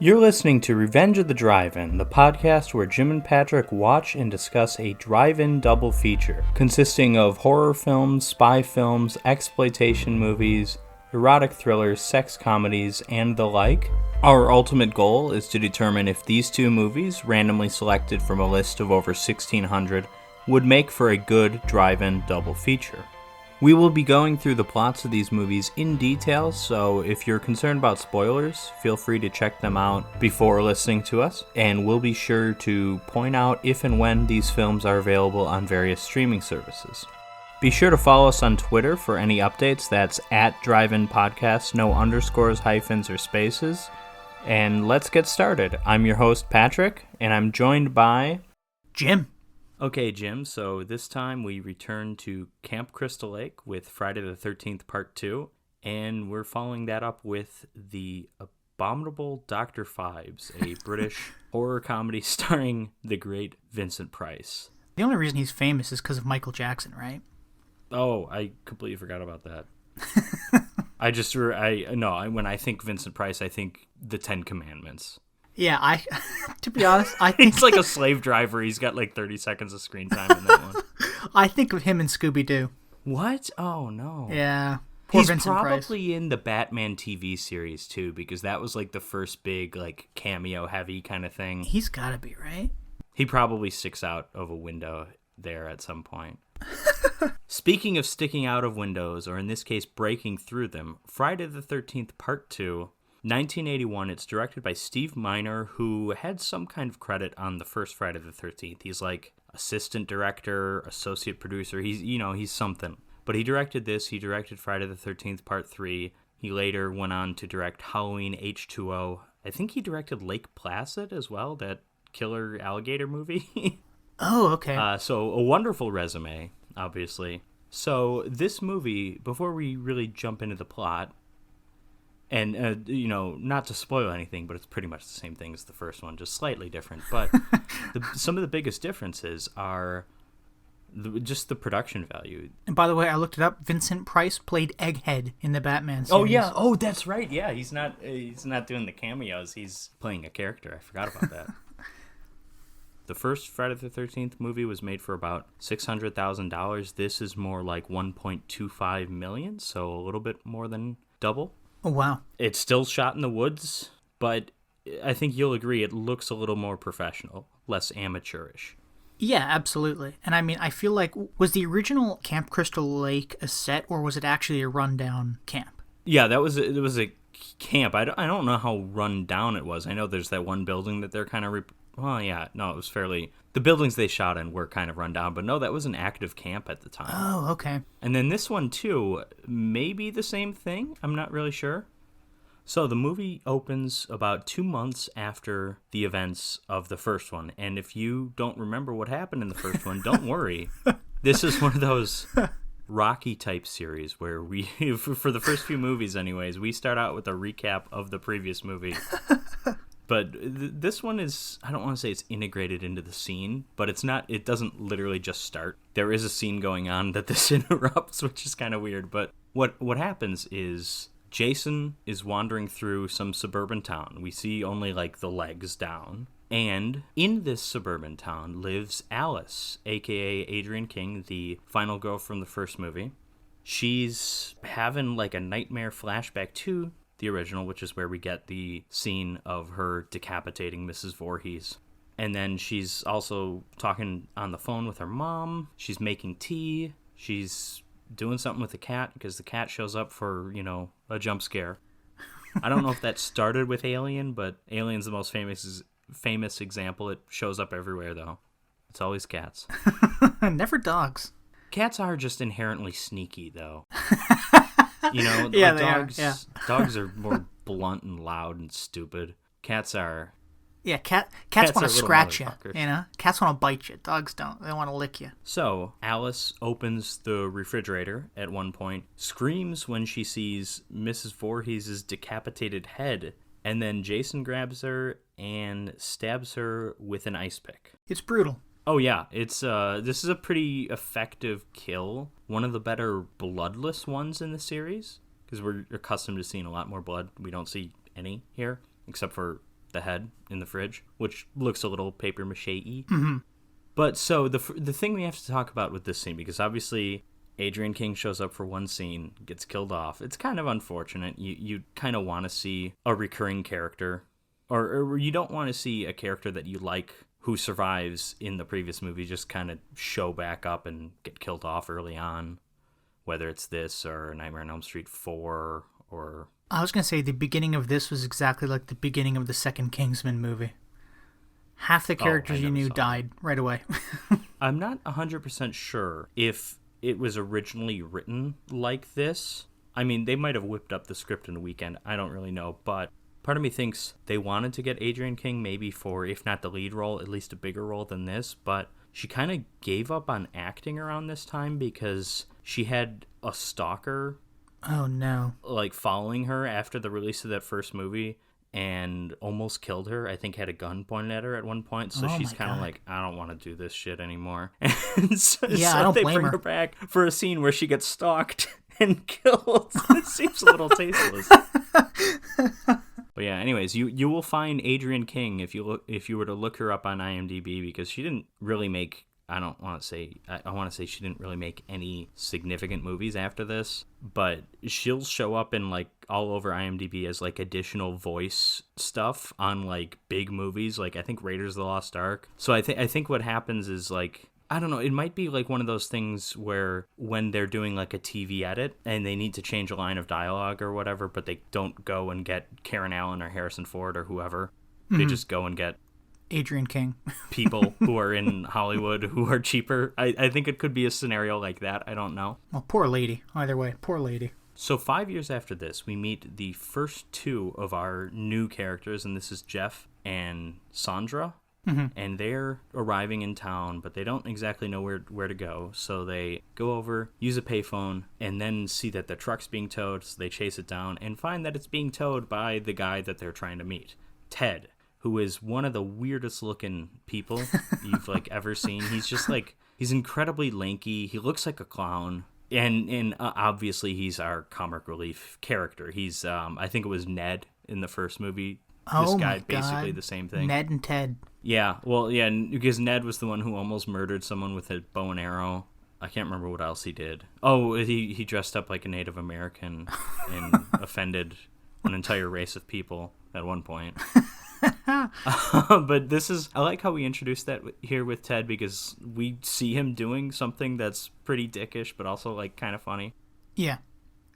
You're listening to Revenge of the Drive-In, the podcast where Jim and Patrick watch and discuss a drive-in double feature, consisting of horror films, spy films, exploitation movies, erotic thrillers, sex comedies, and the like. Our ultimate goal is to determine if these two movies, randomly selected from a list of over 1,600, would make for a good drive-in double feature. We will be going through the plots of these movies in detail, so if you're concerned about spoilers, feel free to check them out before listening to us, and we'll be sure to point out if and when these films are available on various streaming services. Be sure to follow us on Twitter for any updates. That's at Drive-In Podcast, no underscores, hyphens, or spaces. And let's get started. I'm your host, Patrick, and I'm joined by... Jim. Okay, Jim, so this time we return to Camp Crystal Lake with Friday the 13th Part 2, and we're following that up with the Abominable Dr. Phibes, a British horror comedy starring the great Vincent Price. The only reason he's famous is because of Michael Jackson, right? Oh, I completely forgot about that. When I think Vincent Price, I think the Ten Commandments. Yeah, to be honest, I think... He's like a slave driver. He's got like 30 seconds of screen time in that one. I think of him in Scooby-Doo. What? Oh, no. Yeah. Poor He's Vincent probably Price. in the Batman TV series, too, because that was like the first big like cameo-heavy kind of thing. He's gotta be, right? He probably sticks out of a window there at some point. Speaking of sticking out of windows, or in this case, breaking through them, Friday the 13th Part 2... 1981, it's directed by Steve Miner, who had some kind of credit on the first Friday the 13th. He's like assistant director, associate producer. He's something. But he directed this. He directed Friday the 13th Part 3. He later went on to direct Halloween H2O. I think he directed Lake Placid as well, that killer alligator movie. Oh, okay. So a wonderful resume, obviously. So this movie, before we really jump into the plot, and, not to spoil anything, but it's pretty much the same thing as the first one, just slightly different. But some of the biggest differences are just the production value. And by the way, I looked it up. Vincent Price played Egghead in the Batman series. Oh, yeah. Oh, that's right. Yeah, he's not doing the cameos. He's playing a character. I forgot about that. The first Friday the 13th movie was made for about $600,000. This is more like $1.25 million, so a little bit more than double. Oh, wow. It's still shot in the woods, but I think you'll agree it looks a little more professional, less amateurish. Yeah, absolutely. And I mean, I feel like, was the original Camp Crystal Lake a set, or was it actually a rundown camp? Yeah, it was a camp. I don't know how run down it was. I know there's that one building that they're kind of... it was fairly... The buildings they shot in were kind of run down, but no, that was an active camp at the time. Oh, okay. And then this one, too, may be the same thing. I'm not really sure. So the movie opens about 2 months after the events of the first one. And if you don't remember what happened in the first one, don't worry. This is one of those Rocky-type series where we, for the first few movies anyways, we start out with a recap of the previous movie. But this one is, I don't want to say it's integrated into the scene, but it doesn't literally just start. There is a scene going on that this interrupts, which is kind of weird. But what happens is Jason is wandering through some suburban town. We see only like the legs down. And in this suburban town lives Alice, a.k.a. Adrienne King, the final girl from the first movie. She's having like a nightmare flashback to the original, which is where we get the scene of her decapitating Mrs. Voorhees. And then she's also talking on the phone with her mom. She's making tea. She's doing something with the cat because the cat shows up for, a jump scare. I don't know if that started with Alien, but Alien's the most famous example. It shows up everywhere, though. It's always cats. Never dogs. Cats are just inherently sneaky, though. Yeah, dogs, are. Yeah. Dogs are more blunt and loud and stupid. Cats are... Yeah, cats want to scratch you, motherfuckers. Cats want to bite you. Dogs don't. They want to lick you. So, Alice opens the refrigerator at one point, screams when she sees Mrs. Voorhees' decapitated head, and then Jason grabs her and stabs her with an ice pick. It's brutal. Oh yeah, it's this is a pretty effective kill. One of the better bloodless ones in the series, because we're accustomed to seeing a lot more blood. We don't see any here, except for the head in the fridge, which looks a little paper mache-y. Mm-hmm. But so the thing we have to talk about with this scene, because obviously Adrian King shows up for one scene, gets killed off. It's kind of unfortunate. You kind of want to see a recurring character, or you don't want to see a character that you like who survives in the previous movie just kind of show back up and get killed off early on, whether it's this or Nightmare on Elm Street 4 or... I was going to say the beginning of this was exactly like the beginning of the second Kingsman movie. Half the characters you knew died right away. I'm not 100% sure if it was originally written like this. I mean, they might have whipped up the script in a weekend. I don't really know, but part of me thinks they wanted to get Adrian King maybe for, if not the lead role, at least a bigger role than this, but she kind of gave up on acting around this time because she had a stalker. Oh, no. Like, following her after the release of that first movie and almost killed her. I think had a gun pointed at her at one point. So she's kind of like, I don't want to do this shit anymore. And so I don't they blame bring her her back for a scene where she gets stalked and killed. It seems a little tasteless. But yeah, anyways, you will find Adrian King if you were to look her up on IMDb, because she didn't really make... I want to say she didn't really make any significant movies after this, but she'll show up in like all over IMDb as like additional voice stuff on like big movies, like I think Raiders of the Lost Ark. So I think what happens is, like, I don't know, it might be like one of those things where when they're doing like a TV edit and they need to change a line of dialogue or whatever, but they don't go and get Karen Allen or Harrison Ford or whoever. They just go and get Adrian King. people who are in Hollywood who are cheaper. I think it could be a scenario like that. I don't know. Well, poor lady. Either way, poor lady. So 5 years after this, we meet the first two of our new characters, and this is Jeff and Sandra. Mm-hmm. And they're arriving in town, but they don't exactly know where to go. So they go over, use a payphone, and then see that the truck's being towed. So they chase it down and find that it's being towed by the guy that they're trying to meet, Ted, who is one of the weirdest looking people you've like ever seen. He's just like, he's incredibly lanky. He looks like a clown. And obviously he's our comic relief character. He's, I think it was Ned in the first movie. This guy, basically the same thing. Ned and Ted. Yeah, well, yeah, because Ned was the one who almost murdered someone with a bow and arrow. I can't remember what else he did. Oh, he dressed up like a Native American and offended an entire race of people at one point. But I like how we introduced that here with Ted, because we see him doing something that's pretty dickish, but also like kind of funny. Yeah.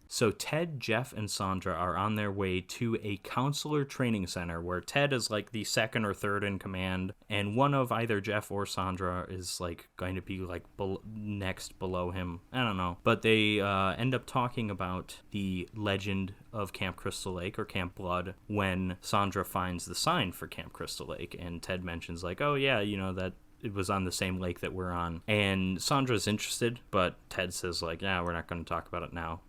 So Ted, Jeff, and Sandra are on their way to a counselor training center where Ted is like the second or third in command, and one of either Jeff or Sandra is like going to be like next below him. I don't know. But they end up talking about the legend of Camp Crystal Lake, or Camp Blood, when Sandra finds the sign for Camp Crystal Lake, and Ted mentions like, oh yeah, you know, that it was on the same lake that we're on. And Sandra's interested, but Ted says like, yeah, we're not going to talk about it now.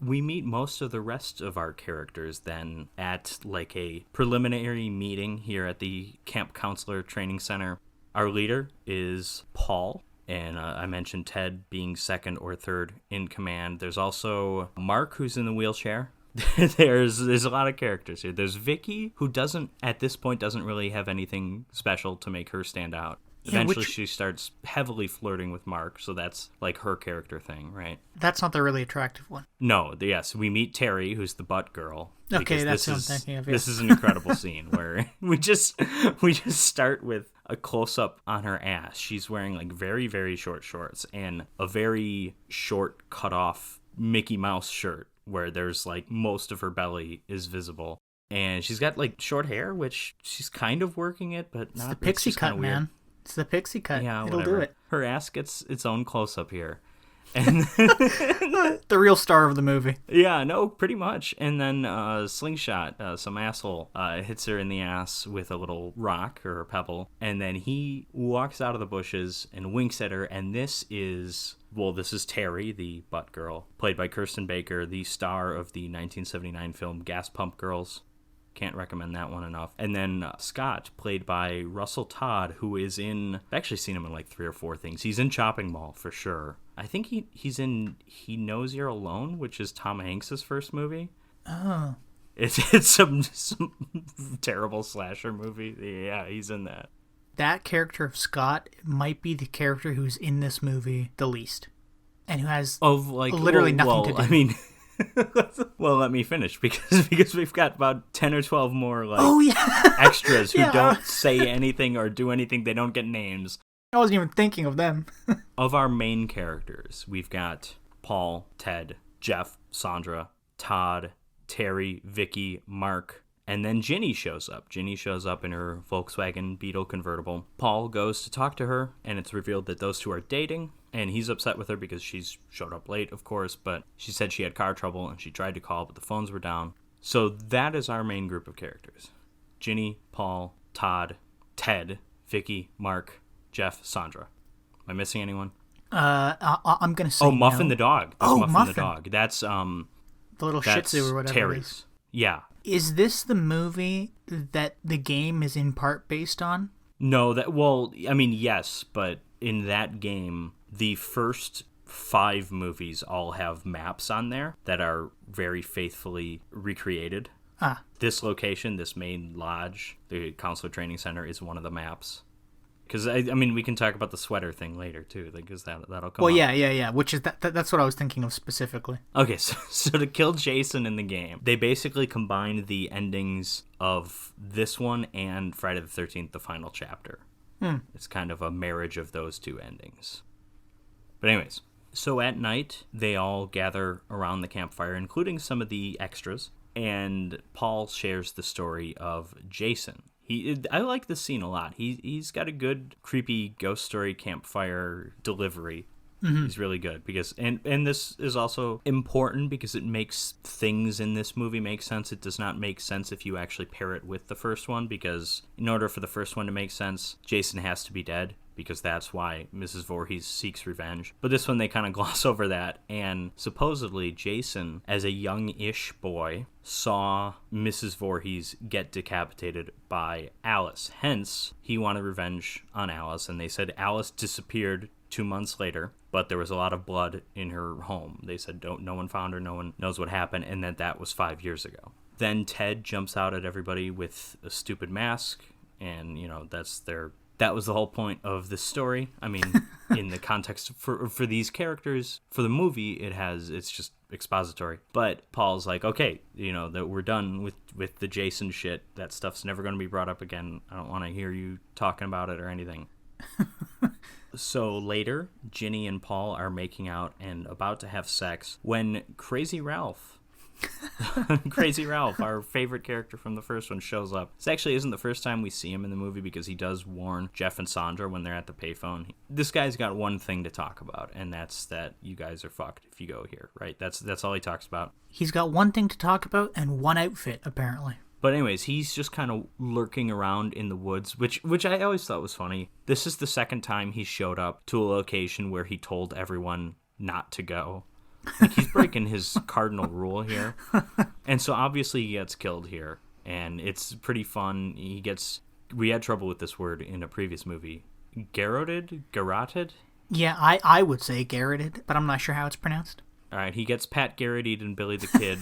We meet most of the rest of our characters then at like a preliminary meeting here at the Camp Counselor Training Center. Our leader is Paul, and I mentioned Ted being second or third in command. There's also Mark, who's in the wheelchair. There's a lot of characters here. There's Vicky, who at this point doesn't really have anything special to make her stand out. Eventually, she starts heavily flirting with Mark, so that's like her character thing, right? That's not the really attractive one. No, yes, we meet Terry, who's the butt girl. Okay, that's what I'm thinking of. Yeah. This is an incredible scene where we just start with a close-up on her ass. She's wearing like very, very short shorts and a very short, cut-off Mickey Mouse shirt where there's like most of her belly is visible. And she's got like short hair, which she's kind of working it, but not. It's the pixie cut, man. It's the pixie cut. Yeah, it'll whatever. do it. Her ass gets its own close-up here. And the real star of the movie. Yeah, no, pretty much. And then Slingshot, some asshole, hits her in the ass with a little rock or a pebble. And then he walks out of the bushes and winks at her. And this is Terry, the butt girl, played by Kirsten Baker, the star of the 1979 film Gas Pump Girls. Can't recommend that one enough. And then Scott, played by Russell Todd, who is in... I've actually seen him in like 3 or 4 things. He's in Chopping Mall, for sure. I think he's in He Knows You're Alone, which is Tom Hanks' first movie. Oh. It's some terrible slasher movie. Yeah, he's in that. That character of Scott might be the character who's in this movie the least, and who has literally nothing to do. I mean, well, let me finish because we've got about 10 or 12 more extras who don't say anything or do anything. They don't get names. I wasn't even thinking of them. Of our main characters, we've got Paul, Ted, Jeff, Sandra, Todd, Terry, Vicky, Mark, and then Ginny shows up. Ginny shows up in her Volkswagen Beetle convertible. Paul goes to talk to her, and it's revealed that those two are dating, and he's upset with her because she's showed up late, of course, but she said she had car trouble, and she tried to call, but the phones were down. So that is our main group of characters. Ginny, Paul, Todd, Ted, Vicky, Mark, Jeff, Sandra. Am I missing anyone? I'm going to say Muffin no. the dog. That's Muffin the dog. That's, the little Shih Tzu or whatever Terry's. it is. Yeah. Is this the movie that the game is in part based on? No, yes, but in that game, the first 5 movies all have maps on there that are very faithfully recreated. This location, this main lodge, the Counselor Training Center, is one of the maps. Because, we can talk about the sweater thing later, too, because that'll come up. Well, yeah, which is that's what I was thinking of specifically. Okay, so to kill Jason in the game, they basically combined the endings of this one and Friday the 13th, the final chapter. It's kind of a marriage of those two endings. But anyways, so at night, they all gather around the campfire, including some of the extras, and Paul shares the story of Jason. I like this scene a lot. He's got a good, creepy ghost story campfire delivery. Mm-hmm. He's really good because, and this is also important because it makes things in this movie make sense. It does not make sense if you actually pair it with the first one, because in order for the first one to make sense, Jason has to be dead, because that's why Mrs. Voorhees seeks revenge. But this one, they kind of gloss over that, and supposedly Jason, as a young-ish boy, saw Mrs. Voorhees get decapitated by Alice. Hence, he wanted revenge on Alice, and they said Alice disappeared 2 months later, but there was a lot of blood in her home. They said no one found her, no one knows what happened, and that was 5 years ago. Then Ted jumps out at everybody with a stupid mask, and, that was the whole point of this story. I mean, in the context for these characters, for the movie, it's just expository. But Paul's like, okay, that we're done with the Jason shit. That stuff's never going to be brought up again. I don't want to hear you talking about it or anything. So later, Ginny and Paul are making out and about to have sex when Crazy Ralph, our favorite character from the first one, shows up. This actually isn't the first time we see him in the movie, because he does warn Jeff and Sandra when they're at the payphone. This guy's got one thing to talk about, and that's that you guys are fucked if you go here, right? That's all he talks about. He's got one thing to talk about and one outfit, apparently. But anyways, he's just kind of lurking around in the woods, which I always thought was funny. This is the second time he showed up to a location where he told everyone not to go. Like, he's breaking his cardinal rule here. And so obviously he gets killed here, and it's pretty fun. We had trouble with this word in a previous movie. Garroted? Yeah, I would say garroted, but I'm not sure how it's pronounced. All right, he gets Pat Garroted and Billy the Kid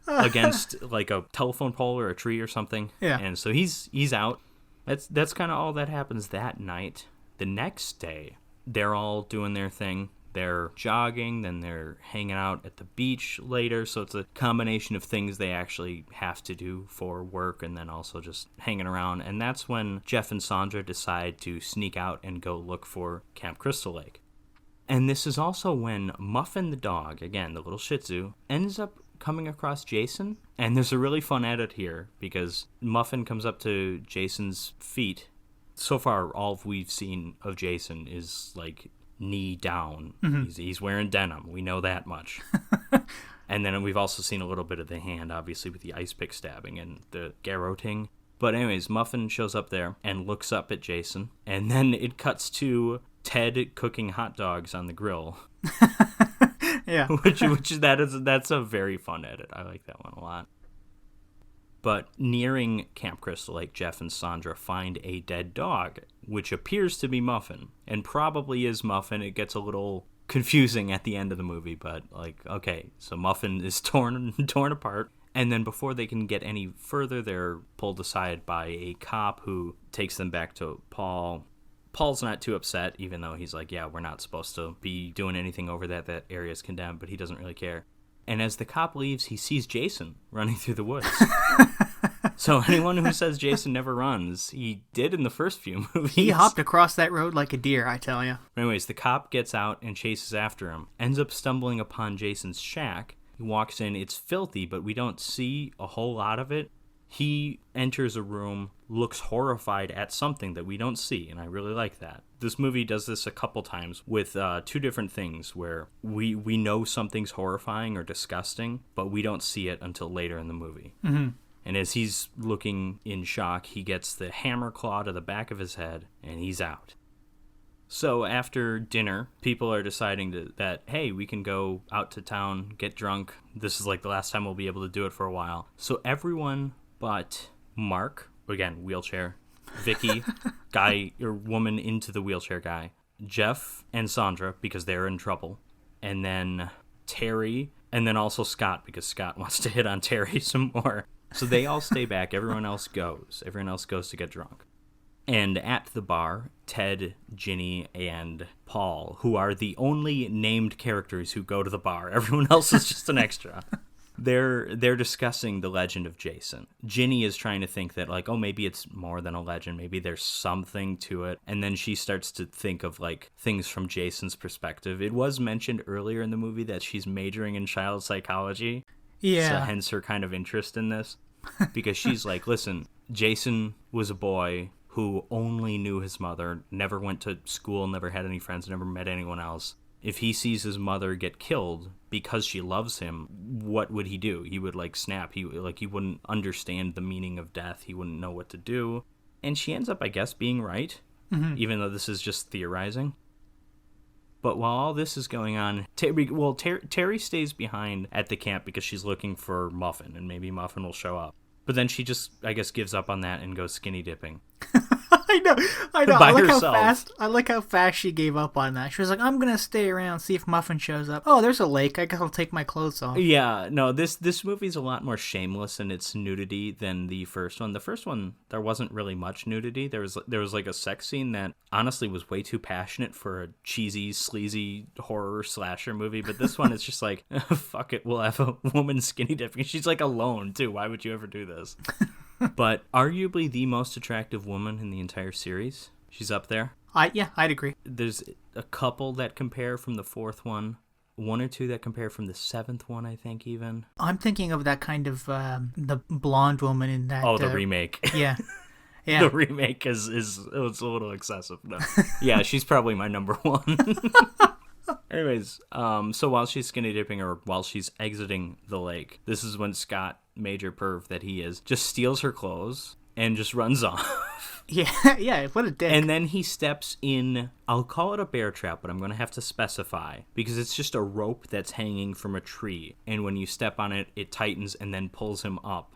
against like a telephone pole or a tree or something. Yeah. And so he's out. That's kind of all that happens that night. The next day, they're all doing their thing. They're jogging, then they're hanging out at the beach later. So it's a combination of things they actually have to do for work, and then also just hanging around. And that's when Jeff and Sandra decide to sneak out and go look for Camp Crystal Lake. And this is also when Muffin the dog, again, the little Shih Tzu, ends up coming across Jason. And there's a really fun edit here, because Muffin comes up to Jason's feet. So far, all we've seen of Jason is like knee down. Mm-hmm. He's wearing denim. We know that much. And then we've also seen a little bit of the hand, obviously, with the ice pick stabbing and the garroting. But anyways, Muffin shows up there and looks up at Jason. And then it cuts to Ted cooking hot dogs on the grill. Yeah. that's a very fun edit. I like that one a lot. But nearing Camp Crystal Lake, Jeff and Sandra find a dead dog, which appears to be Muffin, and probably is Muffin. It gets a little confusing at the end of the movie, but okay, so Muffin is torn apart. And then before they can get any further, they're pulled aside by a cop who takes them back to Paul. Paul's not too upset, even though he's like, yeah, we're not supposed to be doing anything over that. That area is condemned, but he doesn't really care. And as the cop leaves, he sees Jason running through the woods. So anyone who says Jason never runs, he did in the first few movies. He hopped across that road like a deer, I tell you. Anyways, the cop gets out and chases after him, ends up stumbling upon Jason's shack. He walks in, it's filthy, but we don't see a whole lot of it. He enters a room, looks horrified at something that we don't see, and I really like that. This movie does this a couple times with two different things where we know something's horrifying or disgusting, but we don't see it until later in the movie. Mm-hmm. And as he's looking in shock, he gets the hammer claw to the back of his head, and he's out. So after dinner, people are deciding that, hey, we can go out to town, get drunk. This is like the last time we'll be able to do it for a while. So everyone but Mark, again, wheelchair, Vicky, guy or woman into the wheelchair guy, Jeff and Sandra, because they're in trouble, and then Terry, and then also Scott, because Scott wants to hit on Terry some more. So they all stay back. Everyone else goes. Everyone else goes to get drunk. And at the bar, Ted, Ginny, and Paul, who are the only named characters who go to the bar. Everyone else is just an extra. They're discussing the legend of Jason. Ginny is trying to think that, like, oh, maybe it's more than a legend. Maybe there's something to it. And then she starts to think of, like, things from Jason's perspective. It was mentioned earlier in the movie that she's majoring in child psychology. Yeah. So hence her kind of interest in this. Because she's like, listen, Jason was a boy who only knew his mother, never went to school, never had any friends, never met anyone else. If he sees his mother get killed because she loves him, what would he do? He would, like, snap. He wouldn't understand the meaning of death. He wouldn't know what to do. And she ends up, I guess, being right, even though this is just theorizing. But while all this is going on, Terry stays behind at the camp because she's looking for Muffin, and maybe Muffin will show up. But then she just, I guess, gives up on that and goes skinny dipping. I know. By herself. I like how fast she gave up on that. She was like, I'm going to stay around, see if Muffin shows up. Oh, there's a lake. I guess I'll take my clothes off. Yeah, no, this movie's a lot more shameless in its nudity than the first one. The first one, there wasn't really much nudity. There was like a sex scene that honestly was way too passionate for a cheesy, sleazy horror slasher movie. But this one is just like, fuck it, we'll have a woman skinny dipping. She's like alone, too. Why would you ever do this? But arguably the most attractive woman in the entire series. She's up there. I'd agree. There's a couple that compare from the fourth one. One or two that compare from the seventh one, I think, even. I'm thinking of that kind of, the blonde woman in that. Oh, the remake. Yeah. Yeah. The remake is it's a little excessive. No. Yeah, she's probably my number one. Anyways, so while she's skinny dipping or while she's exiting the lake, this is when Scott, major perv that he is, just steals her clothes and just runs off. Yeah, what a dick. And then he steps in, I'll call it a bear trap, but I'm going to have to specify, because it's just a rope that's hanging from a tree. And when you step on it, it tightens and then pulls him up.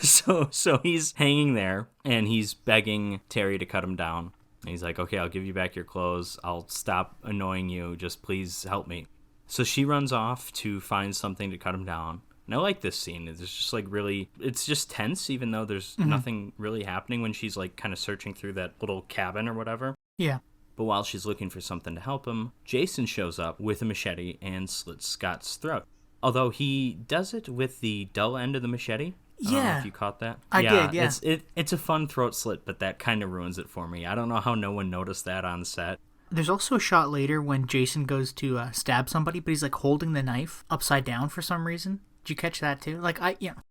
So he's hanging there, and he's begging Terry to cut him down. And he's like, okay, I'll give you back your clothes. I'll stop annoying you. Just please help me. So she runs off to find something to cut him down. And I like this scene. It's just like really, it's just tense, even though there's nothing really happening when she's like kind of searching through that little cabin or whatever. Yeah. But while she's looking for something to help him, Jason shows up with a machete and slits Scott's throat. Although he does it with the dull end of the machete. I don't know if you caught that. I did, yeah. It's a fun throat slit, but that kind of ruins it for me. I don't know how no one noticed that on set. There's also a shot later when Jason goes to stab somebody, but he's like holding the knife upside down for some reason. Did you catch that too?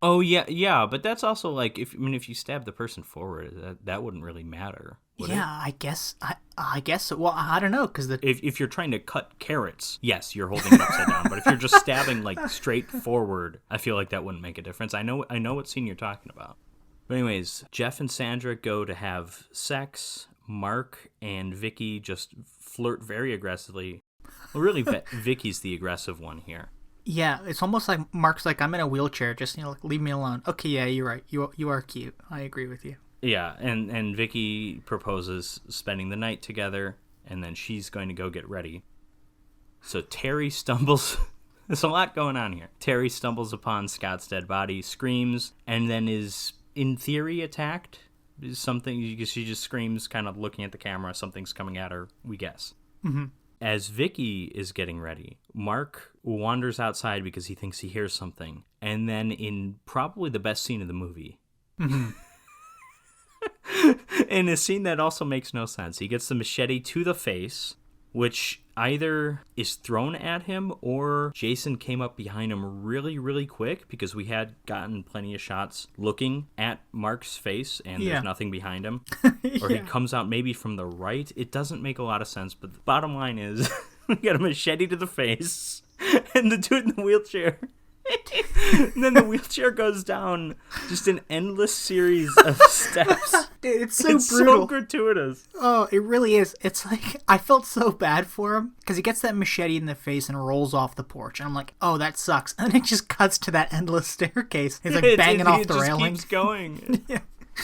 Oh yeah, but that's also like if you stab the person forward, that wouldn't really matter. Would it? I guess so. Well, I don't know because if you're trying to cut carrots, yes, you're holding it upside down. But if you're just stabbing like straight forward, I feel like that wouldn't make a difference. I know what scene you're talking about. But anyways, Jeff and Sandra go to have sex. Mark and Vicky just flirt very aggressively. Well, really, Vicky's the aggressive one here. Yeah, it's almost like Mark's like, I'm in a wheelchair, just leave me alone. Okay, yeah, you're right. You are cute. I agree with you. Yeah, and Vicky proposes spending the night together, and then she's going to go get ready. So Terry stumbles There's a lot going on here. Terry stumbles upon Scott's dead body, screams, and then is, in theory, attacked. Something, she just screams, kind of looking at the camera. Something's coming at her, we guess. Mm-hmm. As Vicky is getting ready, Mark wanders outside because he thinks he hears something. And then in probably the best scene of the movie, Mm-hmm. in a scene that also makes no sense, he gets the machete to the face, which either is thrown at him or Jason came up behind him really, really quick, because we had gotten plenty of shots looking at Mark's face and there's nothing behind him. Or he comes out maybe from the right. It doesn't make a lot of sense, but the bottom line is we got a machete to the face and the dude in the wheelchair. And then the wheelchair goes down just an endless series of steps. Dude, it's so It's brutal. so gratuitous. Oh, it really is. It's like, I felt so bad for him because he gets that machete in the face and rolls off the porch. And I'm like, oh, that sucks. And then it just cuts to that endless staircase. He's like banging off the railing. It just keeps going. Yeah.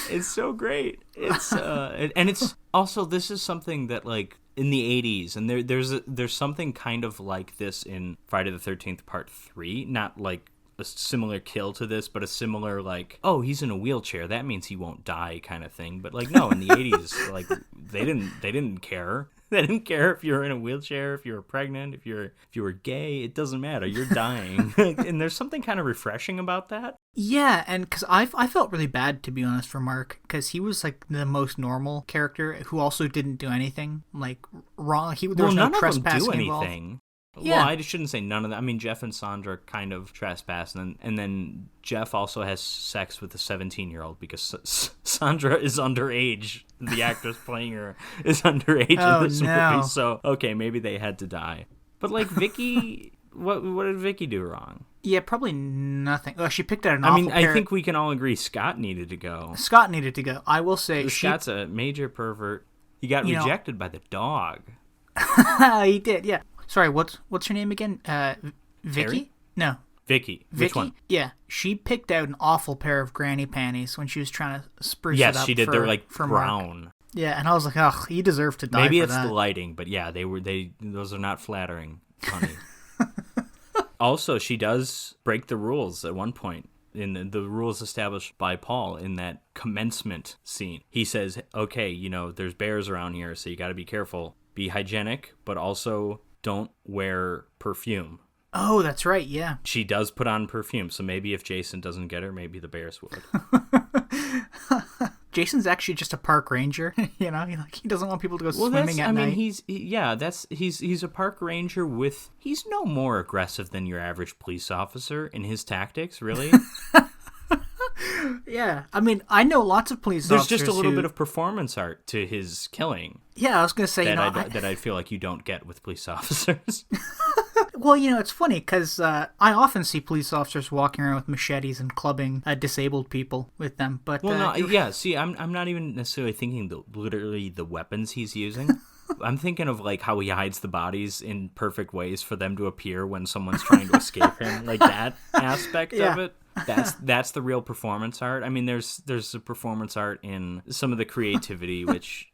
It's so great. It's and it's also, this is something that, like, in the 80s, and there's something kind of like this in Friday the 13th Part 3, not like a similar kill to this, but a similar, like, oh, he's in a wheelchair, that means he won't die kind of thing. But like, no, in the 80s, like, they didn't care. They didn't care if you were in a wheelchair, if you were pregnant, if you were gay. It doesn't matter. You're dying. And there's something kind of refreshing about that. Yeah, and because I felt really bad, to be honest, for Mark, because he was like the most normal character who also didn't do anything like wrong. There was no trespassing none of them do involved. anything. Yeah. Well, I shouldn't say none of them. I mean, Jeff and Sandra kind of trespass, and then Jeff also has sex with a 17-year-old because Sandra is underage. The actress playing her is underage in this movie, so okay, maybe they had to die. But like Vicky, what did Vicky do wrong? Yeah, probably nothing. Oh, she picked out an awful I think we can all agree Scott needed to go. Scott needed to go. I will say, Scott's a major pervert. He got rejected by the dog. He did, yeah. Sorry, what's her name again? Vicky? Terry? No. Vicky. Which one? Yeah, she picked out an awful pair of granny panties when she was trying to spruce it up. Yes, she did. They're like for brown. Mark. Yeah, and I was like, ugh, he deserved to die. Maybe for it's that. the lighting, but yeah, those are not flattering, honey. Also, she does break the rules at one point. In the rules established by Paul in that commencement scene. He says, okay, there's bears around here, so you got to be careful. Be hygienic, but also don't wear perfume. Oh, that's right, yeah. She does put on perfume, so maybe if Jason doesn't get her, maybe the bears would. Jason's actually just a park ranger, he doesn't want people to go swimming at night. He's a park ranger he's no more aggressive than your average police officer in his tactics, really. Yeah, I mean, I know lots of police There's officers just a little bit of performance art to his killing. Yeah, I was going to say, that I feel like you don't get with police officers. Well, it's funny because I often see police officers walking around with machetes and clubbing disabled people with them. But see, I'm not even necessarily thinking literally the weapons he's using. I'm thinking of like how he hides the bodies in perfect ways for them to appear when someone's trying to escape him, like that aspect of it. That's the real performance art. I mean, there's a performance art in some of the creativity, which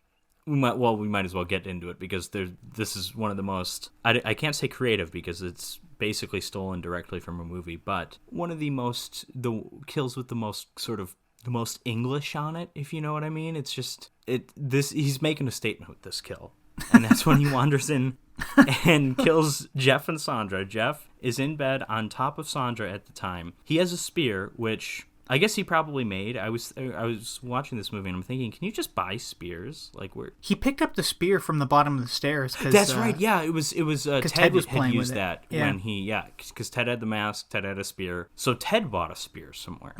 we might as well get into it because this is one of the most, I can't say creative because it's basically stolen directly from a movie, but one of the kills with the most sort of the most English on it, if you know what I mean. It's just he's making a statement with this kill. And that's when he wanders in and kills Jeff and Sandra. Jeff is in bed on top of Sandra at the time. He has a spear, which I guess he probably made. I was watching this movie and I'm thinking, can you just buy spears? Like he picked up the spear from the bottom of the stairs. That's right. Yeah, it was. Ted was had playing used with that it. when because Ted had the mask. Ted had a spear. So Ted bought a spear somewhere.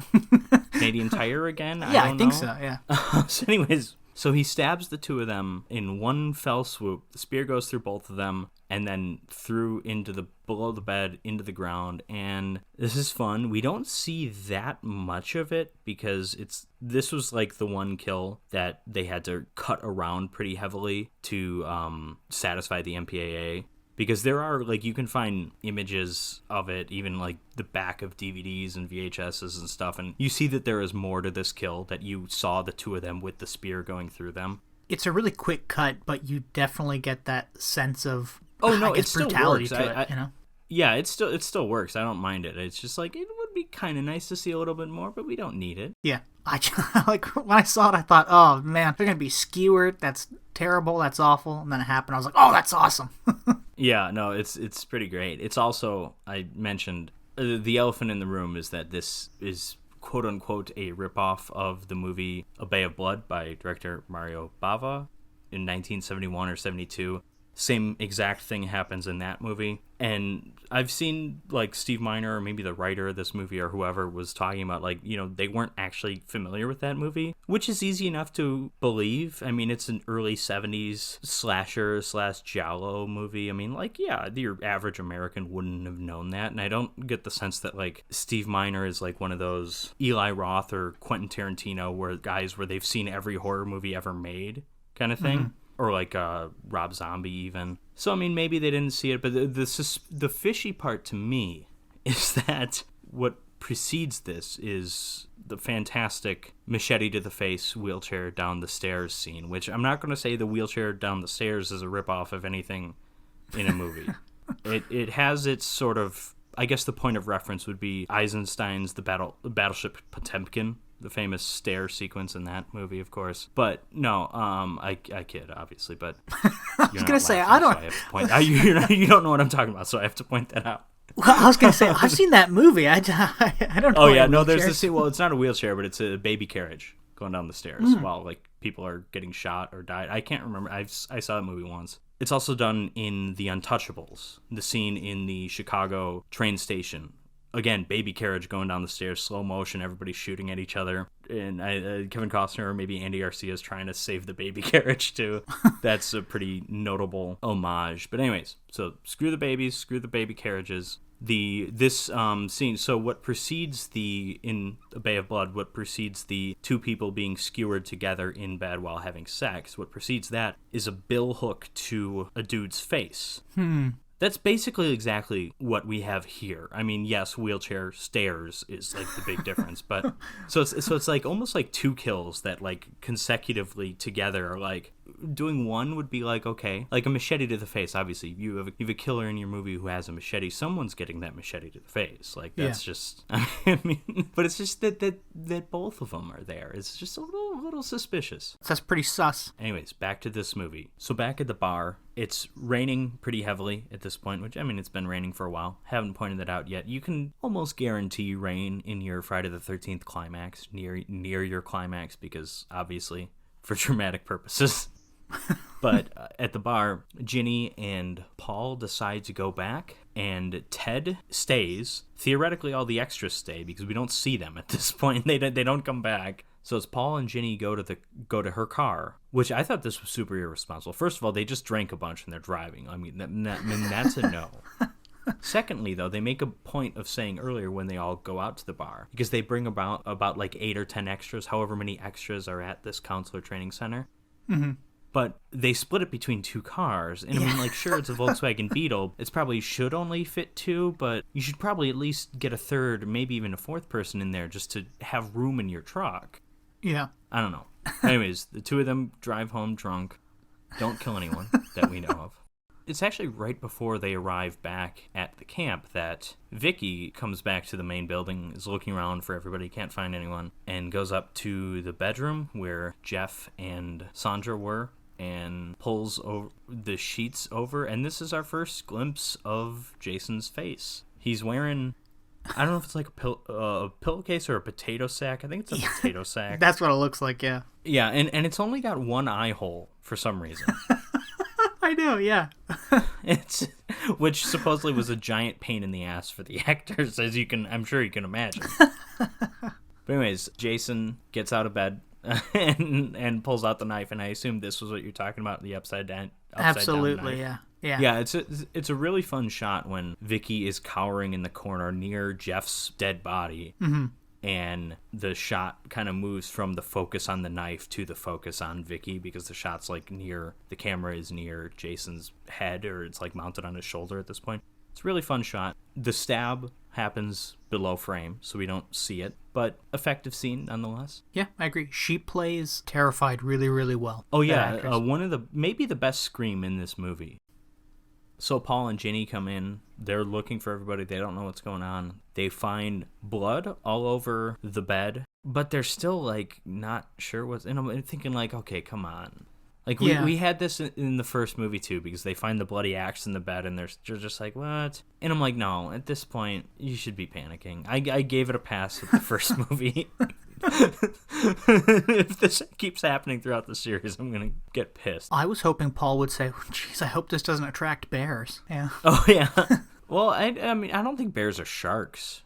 Canadian Tire again. Yeah, I think so. Yeah. So, anyways. So he stabs the two of them in one fell swoop. The spear goes through both of them and then through below the bed, into the ground. And this is fun. We don't see that much of it because this was like the one kill that they had to cut around pretty heavily to satisfy the MPAA. Because there are, like, you can find images of it, even, like, the back of DVDs and VHSs and stuff, and you see that there is more to this kill, that you saw the two of them with the spear going through them. It's a really quick cut, but you definitely get that sense of it still brutality works. to it, Yeah, it still works. I don't mind it. It's just like, it would be kind of nice to see a little bit more, but we don't need it. Yeah. Like, when I saw it, I thought, oh, man, they're going to be skewered. That's terrible. That's awful. And then it happened. I was like, oh, that's awesome. Yeah, no, it's pretty great. It's also, I mentioned, the elephant in the room is that this is quote-unquote a ripoff of the movie A Bay of Blood by director Mario Bava in 1971 or 72. Same exact thing happens in that movie. And I've seen, like, Steve Miner or maybe the writer of this movie or whoever was talking about, like, you know, they weren't actually familiar with that movie, which is easy enough to believe. I mean, it's an early 70s slasher / giallo movie. I mean, like, yeah, your average American wouldn't have known that. And I don't get the sense that, like, Steve Miner is like one of those Eli Roth or Quentin Tarantino where they've seen every horror movie ever made kind of thing. Mm-hmm. Or like Rob Zombie even. So, I mean, maybe they didn't see it, but the fishy part to me is that what precedes this is the fantastic machete to the face, wheelchair down the stairs scene, which I'm not going to say the wheelchair down the stairs is a ripoff of anything in a movie. It has its sort of, I guess the point of reference would be Eisenstein's The Battleship Potemkin, the famous stair sequence in that movie, of course. But no, I kid, obviously. But I was gonna say, I don't. So I have to point, you don't know what I'm talking about, so I have to point that out. Well, I was gonna say, I've seen that movie. I don't know. Oh yeah, no, there's this. Well, it's not a wheelchair, but it's a baby carriage going down the stairs while like people are getting shot or died. I can't remember. I saw that movie once. It's also done in The Untouchables, the scene in the Chicago train station. Again, baby carriage going down the stairs, slow motion, everybody shooting at each other. And Kevin Costner or maybe Andy Garcia is trying to save the baby carriage, too. That's a pretty notable homage. But anyways, so screw the babies, screw the baby carriages. This scene, so what precedes in A Bay of Blood, what precedes the two people being skewered together in bed while having sex, what precedes that is a bill hook to a dude's face. That's basically exactly what we have here. I mean, yes, wheelchair stairs is like the big difference, but so it's like almost like two kills that like consecutively together are like, doing one would be like, okay, like a machete to the face. Obviously, you have a killer in your movie who has a machete. Someone's getting that machete to the face. Like that's just, I mean, but it's just that both of them are there. It's just a little suspicious. That's pretty sus. Anyways, back to this movie. So back at the bar, it's raining pretty heavily at this point, which, I mean, it's been raining for a while. Haven't pointed that out yet. You can almost guarantee rain in your Friday the 13th climax, near your climax, because obviously for dramatic purposes. But at the bar, Ginny and Paul decide to go back, and Ted stays. Theoretically, all the extras stay because we don't see them at this point. They don't come back. So it's Paul and Ginny go to her car, which I thought this was super irresponsible. First of all, they just drank a bunch and they're driving. I mean, that's a no. Secondly, though, they make a point of saying earlier when they all go out to the bar, because they bring about like 8 or 10 extras, however many extras are at this counselor training center. Mm-hmm. But they split it between 2 cars. And I mean, like, sure, it's a Volkswagen Beetle. It's probably should only fit 2, but you should probably at least get a third, maybe even a 4th person in there just to have room in your truck. Yeah. I don't know. Anyways, the 2 of them drive home drunk. Don't kill anyone that we know of. It's actually right before they arrive back at the camp that Vicky comes back to the main building, is looking around for everybody, can't find anyone, and goes up to the bedroom where Jeff and Sandra were, and pulls the sheets over, and this is our first glimpse of Jason's face. He's wearing, I don't know if it's like a pillowcase or a potato sack. I think it's a potato sack. That's what it looks like, yeah. Yeah, and it's only got one eye hole for some reason. I know, yeah. Which supposedly was a giant pain in the ass for the actors, I'm sure you can imagine. But anyways, Jason gets out of bed and pulls out the knife, and I assume this was what you're talking about, the upside down Absolutely, knife. Yeah. Yeah, it's a really fun shot when Vicky is cowering in the corner near Jeff's dead body. Mm-hmm. And the shot kind of moves from the focus on the knife to the focus on Vicky, because the shot's like the camera is near Jason's head, or it's like mounted on his shoulder at this point. It's a really fun shot. The stab happens below frame, so we don't see it, but effective scene nonetheless. Yeah, I agree. She plays terrified really, really well. Oh yeah, one of maybe the best scream in this movie. So Paul and Ginny come in. They're looking for everybody. They don't know what's going on. They find blood all over the bed, but they're still, like, not sure what's... And I'm thinking, like, okay, come on. Like, we had this in the first movie, too, because they find the bloody axe in the bed, and they're just like, what? And I'm like, no, at this point, you should be panicking. I gave it a pass with the first movie. If this keeps happening throughout the series, I'm going to get pissed. I was hoping Paul would say, jeez, I hope this doesn't attract bears. Yeah. Oh, yeah. Well, I mean, I don't think bears are sharks.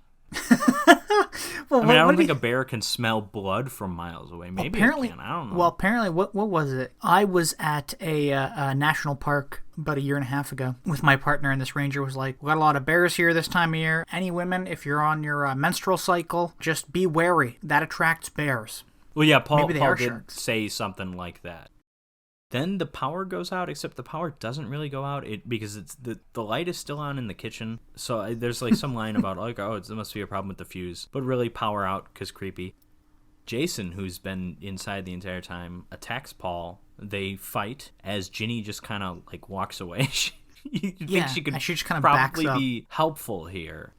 Well, I don't think a bear can smell blood from miles away. Maybe it can. I don't know. Well, apparently, what was it? I was at a national park about a year and a half ago with my partner, and this ranger was like, we got a lot of bears here this time of year. Any women, if you're on your menstrual cycle, just be wary. That attracts bears. Well, yeah, Paul did sharks. say something like that. Then the power goes out, except the power doesn't really go out because it's the light is still on in the kitchen. So there's like some line about like, oh, it must be a problem with the fuse, but really power out because creepy. Jason, who's been inside the entire time, attacks Paul. They fight as Ginny just kind of like walks away. You think she could just kind of probably be helpful here.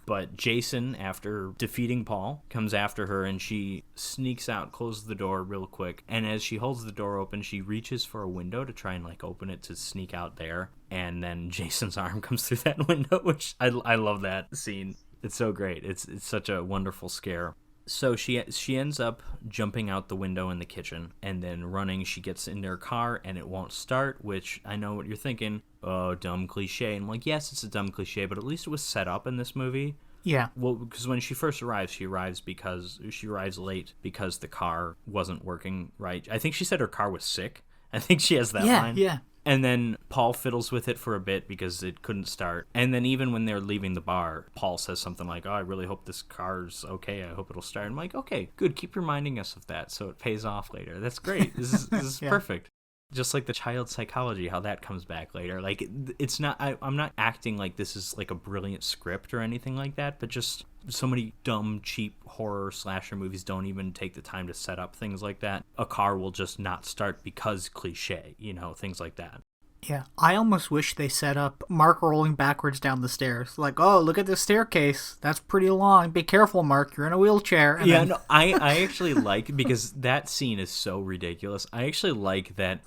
But Jason, after defeating Paul, comes after her, and she sneaks out, closes the door real quick, and as she holds the door open, she reaches for a window to try and like open it to sneak out there, and then Jason's arm comes through that window, which I love that scene. It's so great. It's such a wonderful scare. So she ends up jumping out the window in the kitchen and then running. She gets in her car and it won't start, which I know what you're thinking. Oh, dumb cliche. And I'm like, yes, it's a dumb cliche, but at least it was set up in this movie. Yeah. Well, because when she first arrives, she arrives late because the car wasn't working right. I think she said her car was sick. I think she has that line. Yeah. And then Paul fiddles with it for a bit because it couldn't start. And then even when they're leaving the bar, Paul says something like, oh, I really hope this car's okay. I hope it'll start. I'm like, okay, good. Keep reminding us of that so it pays off later. That's great. This is perfect. Just like the child psychology, how that comes back later. Like, it's not, I'm not acting like this is like a brilliant script or anything like that, but just so many dumb, cheap horror slasher movies don't even take the time to set up things like that. A car will just not start because cliche, things like that. Yeah, I almost wish they set up Mark rolling backwards down the stairs. Like, oh, look at this staircase. That's pretty long. Be careful, Mark. You're in a wheelchair. And yeah, no, I actually like, because that scene is so ridiculous, I actually like that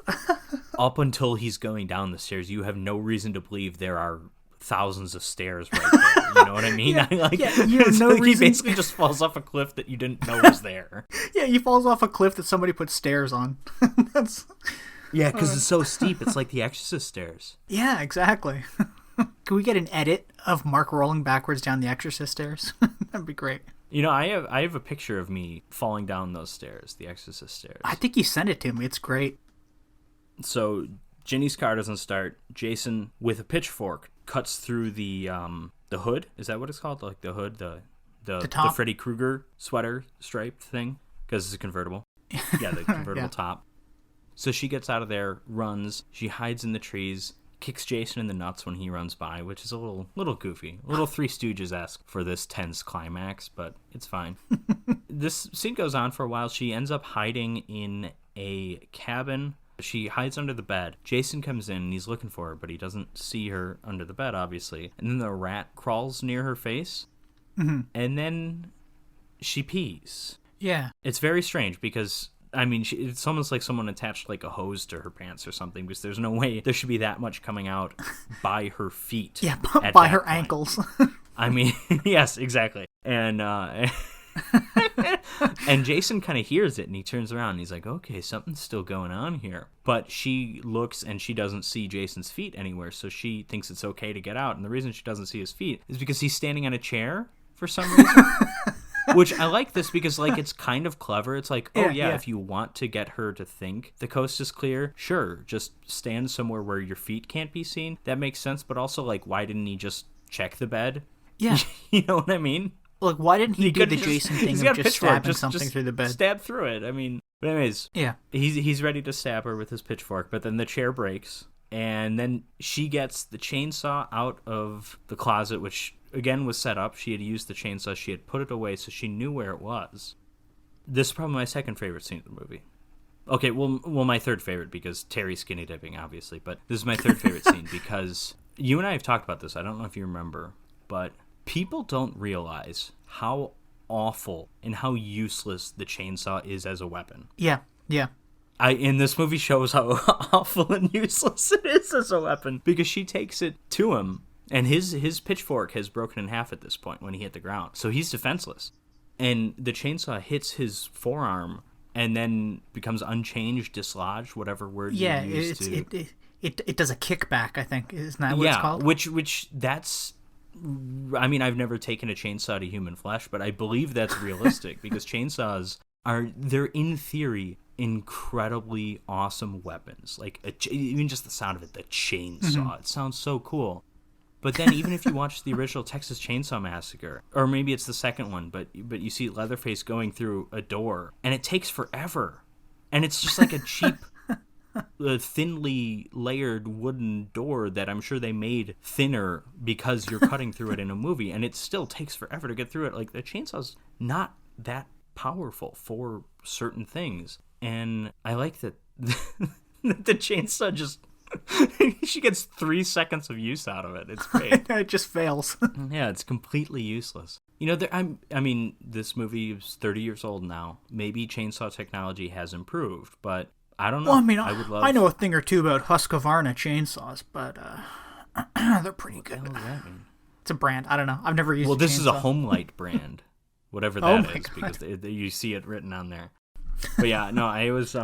up until he's going down the stairs, you have no reason to believe there are thousands of stairs right there. You know what I mean? You have no reason. He basically just falls off a cliff that you didn't know was there. Yeah, he falls off a cliff that somebody put stairs on. That's... Yeah, because it's so steep. It's like the Exorcist stairs. Yeah, exactly. Can we get an edit of Mark rolling backwards down the Exorcist stairs? That'd be great. I have a picture of me falling down those stairs, the Exorcist stairs. I think you sent it to me. It's great. So Ginny's car doesn't start. Jason, with a pitchfork, cuts through the hood. Is that what it's called? Like the hood, the Freddy Krueger sweater striped thing, because it's a convertible. Yeah, the convertible top. So she gets out of there, runs, she hides in the trees, kicks Jason in the nuts when he runs by, which is a little goofy. A little Three Stooges-esque for this tense climax, but it's fine. This scene goes on for a while. She ends up hiding in a cabin. She hides under the bed. Jason comes in and he's looking for her, but he doesn't see her under the bed, obviously. And then the rat crawls near her face, and then she pees. Yeah. It's very strange because... I mean, it's almost like someone attached like a hose to her pants or something, because there's no way there should be that much coming out by her feet. Yeah, by her ankles. I mean, yes, exactly. And and Jason kind of hears it, and he turns around and he's like, okay, something's still going on here. But she looks and she doesn't see Jason's feet anywhere, so she thinks it's okay to get out. And the reason she doesn't see his feet is because he's standing on a chair for some reason. Which I like this because, like, it's kind of clever. It's like, oh, yeah, if you want to get her to think the coast is clear, sure, just stand somewhere where your feet can't be seen. That makes sense. But also, like, why didn't he just check the bed? Yeah. You know what I mean? Like, why didn't he do the Jason thing of just stabbing something through the bed? Stab through it. I mean, but anyways, yeah, he's ready to stab her with his pitchfork, but then the chair breaks. And then she gets the chainsaw out of the closet, which... again was set up. She had used the chainsaw. She had put it away, so she knew where it was. This is probably my second favorite scene of the movie. Okay, well, my third favorite, because Terry's skinny dipping, obviously, but this is my third favorite scene because you and I have talked about this. I don't know if you remember, but people don't realize how awful and how useless the chainsaw is as a weapon. Yeah, yeah. In this movie shows how awful and useless it is as a weapon, because she takes it to him, and his pitchfork has broken in half at this point when he hit the ground, so he's defenseless. And the chainsaw hits his forearm and then becomes unchanged, dislodged, whatever word you use to... It does a kickback, I think. Isn't that what it's called? Which that's... I mean, I've never taken a chainsaw to human flesh, but I believe that's realistic because chainsaws they're in theory incredibly awesome weapons. Like, even just the sound of it, the chainsaw, it sounds so cool. But then even if you watch the original Texas Chainsaw Massacre, or maybe it's the second one, but you see Leatherface going through a door, and it takes forever. And it's just like a cheap, thinly layered wooden door that I'm sure they made thinner because you're cutting through it in a movie, and it still takes forever to get through it. Like, the chainsaw's not that powerful for certain things. And I like that the chainsaw just... she gets 3 seconds of use out of it. It's great. It just fails. Yeah, it's completely useless. You know, I mean, this movie is 30 years old now. Maybe chainsaw technology has improved, but I don't know. Well, I mean, I know a thing or two about Husqvarna chainsaws, but they're pretty good. What the hell does that mean? It's a brand. I don't know. I've never used. Well, this chainsaw. is a Homelight brand, whatever that is, because you see it written on there. But yeah, no, I was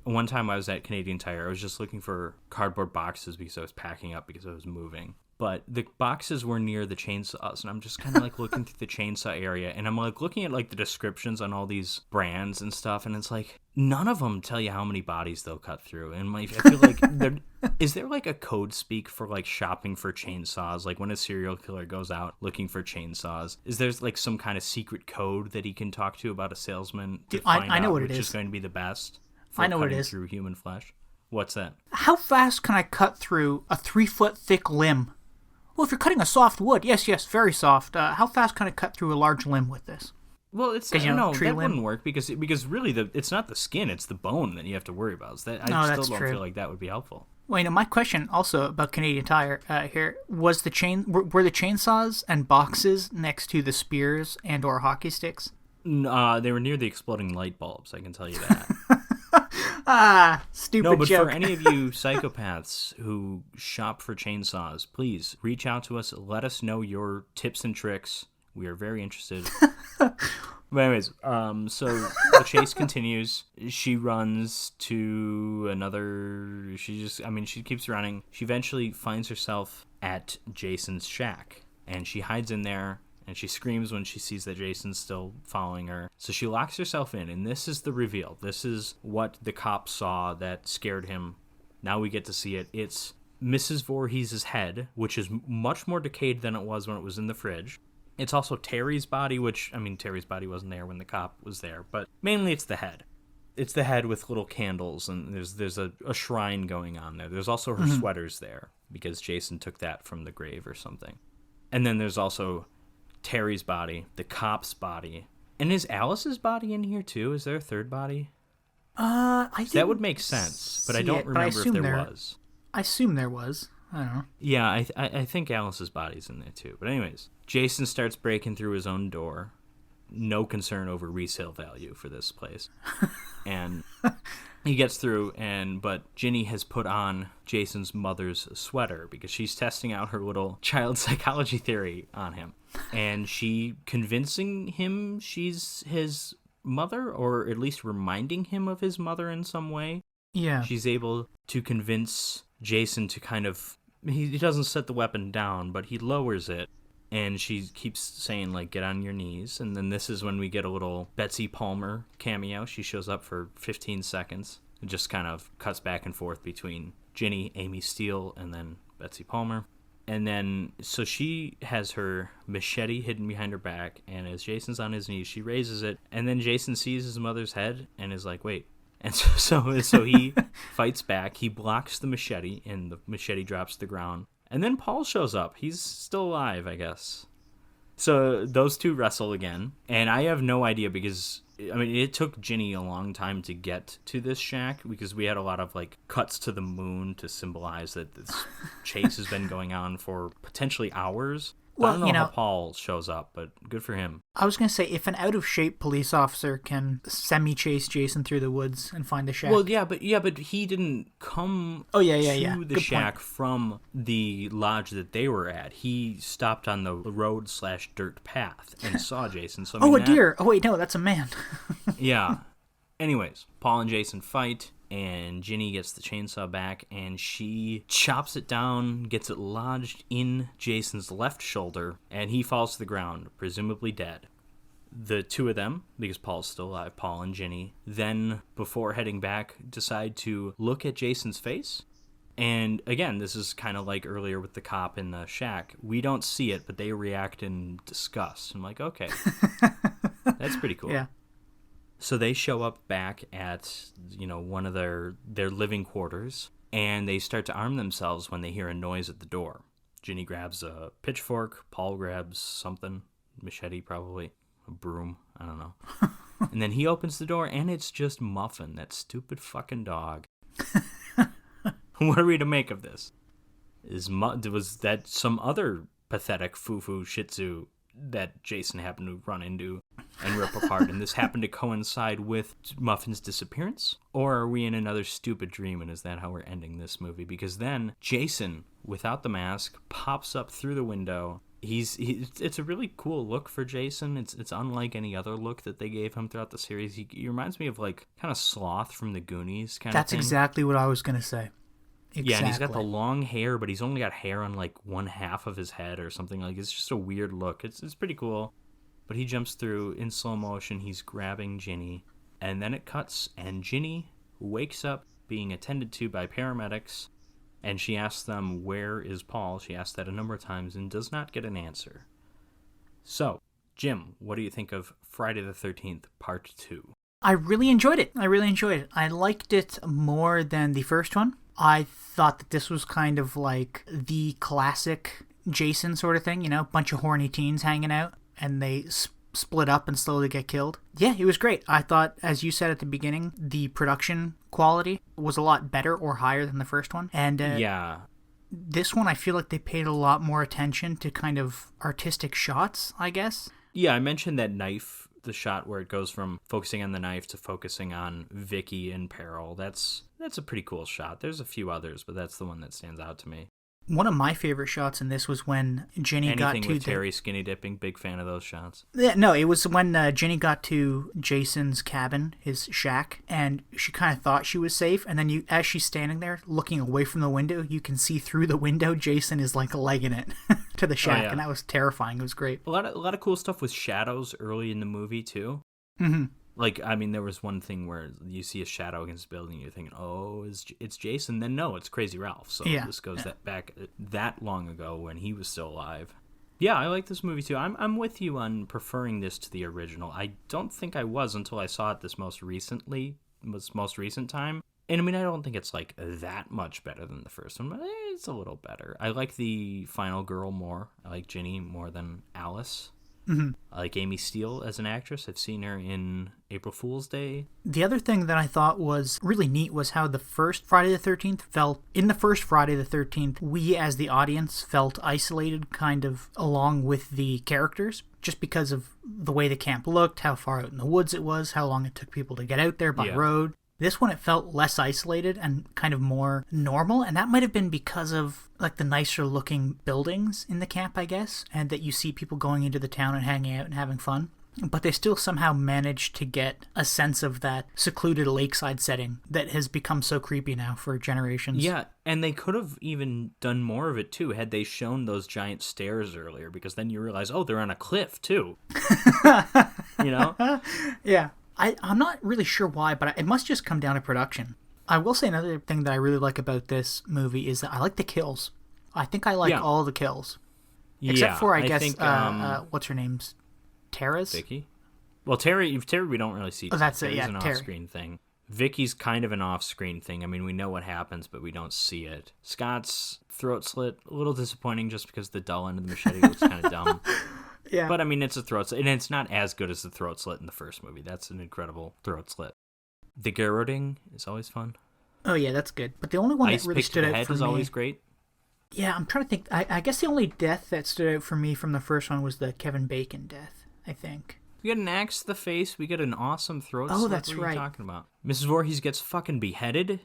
one time I was at Canadian Tire. I was just looking for cardboard boxes because I was packing up because I was moving. But the boxes were near the chainsaws, and I'm just kind of like looking through the chainsaw area, and I'm like looking at like the descriptions on all these brands and stuff, and it's like none of them tell you how many bodies they'll cut through. And like, I feel like is there like a code speak for like shopping for chainsaws? Like when a serial killer goes out looking for chainsaws, is there like some kind of secret code that he can talk to about a salesman to find I know out what which it is going to be the best? I know what it is. Through human flesh. What's that? How fast can I cut through a 3-foot thick limb? Well, if you're cutting a soft wood, yes, very soft. How fast can I cut through a large limb with this? Well, it's no, that wouldn't work because really it's not the skin, it's the bone that you have to worry about. So I still don't feel like that would be helpful. Well, you know, my question also about Canadian Tire here was were the chainsaws and boxes next to the spears and or hockey sticks? They were near the exploding light bulbs. I can tell you that. Stupid No, but joke. for any of you psychopaths who shop for chainsaws, please reach out to us. Let us know your tips and tricks. We are very interested. But anyways, so the chase continues. She runs to another... she keeps running. She eventually finds herself at Jason's shack, and she hides in there. And she screams when she sees that Jason's still following her. So she locks herself in, and this is the reveal. This is what the cop saw that scared him. Now we get to see it. It's Mrs. Voorhees' head, which is much more decayed than it was when it was in the fridge. It's also Terry's body, which, Terry's body wasn't there when the cop was there, but mainly it's the head. It's the head with little candles, and there's a shrine going on there. There's also her sweaters there, because Jason took that from the grave or something. And then there's also Terry's body, the cop's body. And is Alice's body in here too? Is there a third body? That would make sense, but I don't remember if there was. I assume there was. I don't know. Yeah, I think Alice's body's in there too. But anyways, Jason starts breaking through his own door. No concern over resale value for this place. And he gets through, but Ginny has put on Jason's mother's sweater because she's testing out her little child psychology theory on him. And she convincing him she's his mother, or at least reminding him of his mother in some way. Yeah. She's able to convince Jason to kind of... He doesn't set the weapon down, but he lowers it. And she keeps saying, like, get on your knees. And then this is when we get a little Betsy Palmer cameo. She shows up for 15 seconds. It just kind of cuts back and forth between Ginny, Amy Steele, and then Betsy Palmer. And then, so she has her machete hidden behind her back, and as Jason's on his knees, she raises it, and then Jason sees his mother's head and is like, wait. And so he fights back. He blocks the machete, and the machete drops to the ground. And then Paul shows up. He's still alive, I guess. So those two wrestle again, and I have no idea because it took Ginny a long time to get to this shack because we had a lot of like cuts to the moon to symbolize that this chase has been going on for potentially hours. Well, I don't know how Paul shows up, but good for him. I was going to say, if an out-of-shape police officer can semi-chase Jason through the woods and find the shack... Well, but he didn't come to the Good shack point. from the lodge that they were at. He stopped on the road/dirt path and saw Jason. So, a deer! Oh, wait, no, that's a man. Yeah. Anyways, Paul and Jason fight, and Ginny gets the chainsaw back, and she chops it down, gets it lodged in Jason's left shoulder, and he falls to the ground, presumably dead. The two of them, because Paul's still alive, Paul and Ginny, then, before heading back, decide to look at Jason's face. And again, this is kind of like earlier with the cop in the shack. We don't see it, but they react in disgust. I'm like, okay, that's pretty cool. Yeah. So they show up back at, one of their living quarters, and they start to arm themselves when they hear a noise at the door. Ginny grabs a pitchfork, Paul grabs something, machete probably, a broom, I don't know. And then he opens the door, and it's just Muffin, that stupid fucking dog. What are we to make of this? Was that some other pathetic foo-foo shih tzu that Jason happened to run into and rip apart, and this happened to coincide with Muffin's disappearance? Or are we in another stupid dream, and is that how we're ending this movie? Because then Jason, without the mask, pops up through the window. It's a really cool look for Jason. It's unlike any other look that they gave him throughout the series. He reminds me of like kind of Sloth from the Goonies kind of thing. That's exactly what I was going to say. Exactly. Yeah, and he's got the long hair, but he's only got hair on like one half of his head or something. Like, it's just a weird look. It's pretty cool. But he jumps through in slow motion. He's grabbing Ginny, and then it cuts, and Ginny wakes up being attended to by paramedics, and she asks them, "Where is Paul?" She asks that a number of times and does not get an answer. So, Jim, what do you think of Friday the 13th Part 2? I really enjoyed it. I liked it more than the first one. I thought that this was kind of like the classic Jason sort of thing, bunch of horny teens hanging out, and they split up and slowly get killed. Yeah, it was great. I thought, as you said at the beginning, the production quality was a lot better or higher than the first one. And this one, I feel like they paid a lot more attention to kind of artistic shots, I guess. Yeah, I mentioned that knife, the shot where it goes from focusing on the knife to focusing on Vicky in peril. That's a pretty cool shot. There's a few others, but that's the one that stands out to me. One of my favorite shots in this was when Ginny got to... Anything with Terry skinny dipping, big fan of those shots. Yeah, no, it was when Ginny got to Jason's cabin, his shack, and she kind of thought she was safe, and then as she's standing there looking away from the window, you can see through the window Jason is like legging it to the shack, and that was terrifying. It was great. A lot of cool stuff with shadows early in the movie, too. Mm-hmm. Like, there was one thing where you see a shadow against a building, and you're thinking, oh, it's Jason. Then no, it's Crazy Ralph. So this goes back that long ago when he was still alive. Yeah, I like this movie too. I'm with you on preferring this to the original. I don't think I was until I saw it this most recent time. And I don't think it's like that much better than the first one, but it's a little better. I like the final girl more. I like Ginny more than Alice. Mm-hmm. I like Amy Steele as an actress. I've seen her in April Fool's Day. The other thing that I thought was really neat was how the first Friday the 13th felt. In the first Friday the 13th, we as the audience felt isolated kind of along with the characters, just because of the way the camp looked, how far out in the woods it was, how long it took people to get out there by road. This one, it felt less isolated and kind of more normal, and that might have been because of like the nicer looking buildings in the camp, I guess, and that you see people going into the town and hanging out and having fun. But they still somehow managed to get a sense of that secluded lakeside setting that has become so creepy now for generations. Yeah, and they could have even done more of it too had they shown those giant stairs earlier, because then you realize, oh, they're on a cliff too. Yeah. I'm not really sure why, but it must just come down to production. I will say another thing that I really like about this movie is that I like the kills. I think I like all the kills. Except for, I guess, think, what's her name's? Tara's? Vicky? Well, Terry we don't really see. Oh, that's it, yeah, an Terry. Off-screen thing. Vicky's kind of an off-screen thing. We know what happens, but we don't see it. Scott's throat slit, a little disappointing just because the dull end of the machete looks kind of dumb. Yeah. But I mean, it's a throat slit, and it's not as good as the throat slit in the first movie. That's an incredible throat slit. The garroting is always fun. Oh yeah, that's good. But the only one Ice that really pick to stood the out head for is me, always great. yeah, I'm trying to think. I guess the only death that stood out for me from the first one was the Kevin Bacon death, I think. We get an axe to the face. We get an awesome throat slit. Oh, that's what are right. you talking about? Mrs. Voorhees gets fucking beheaded.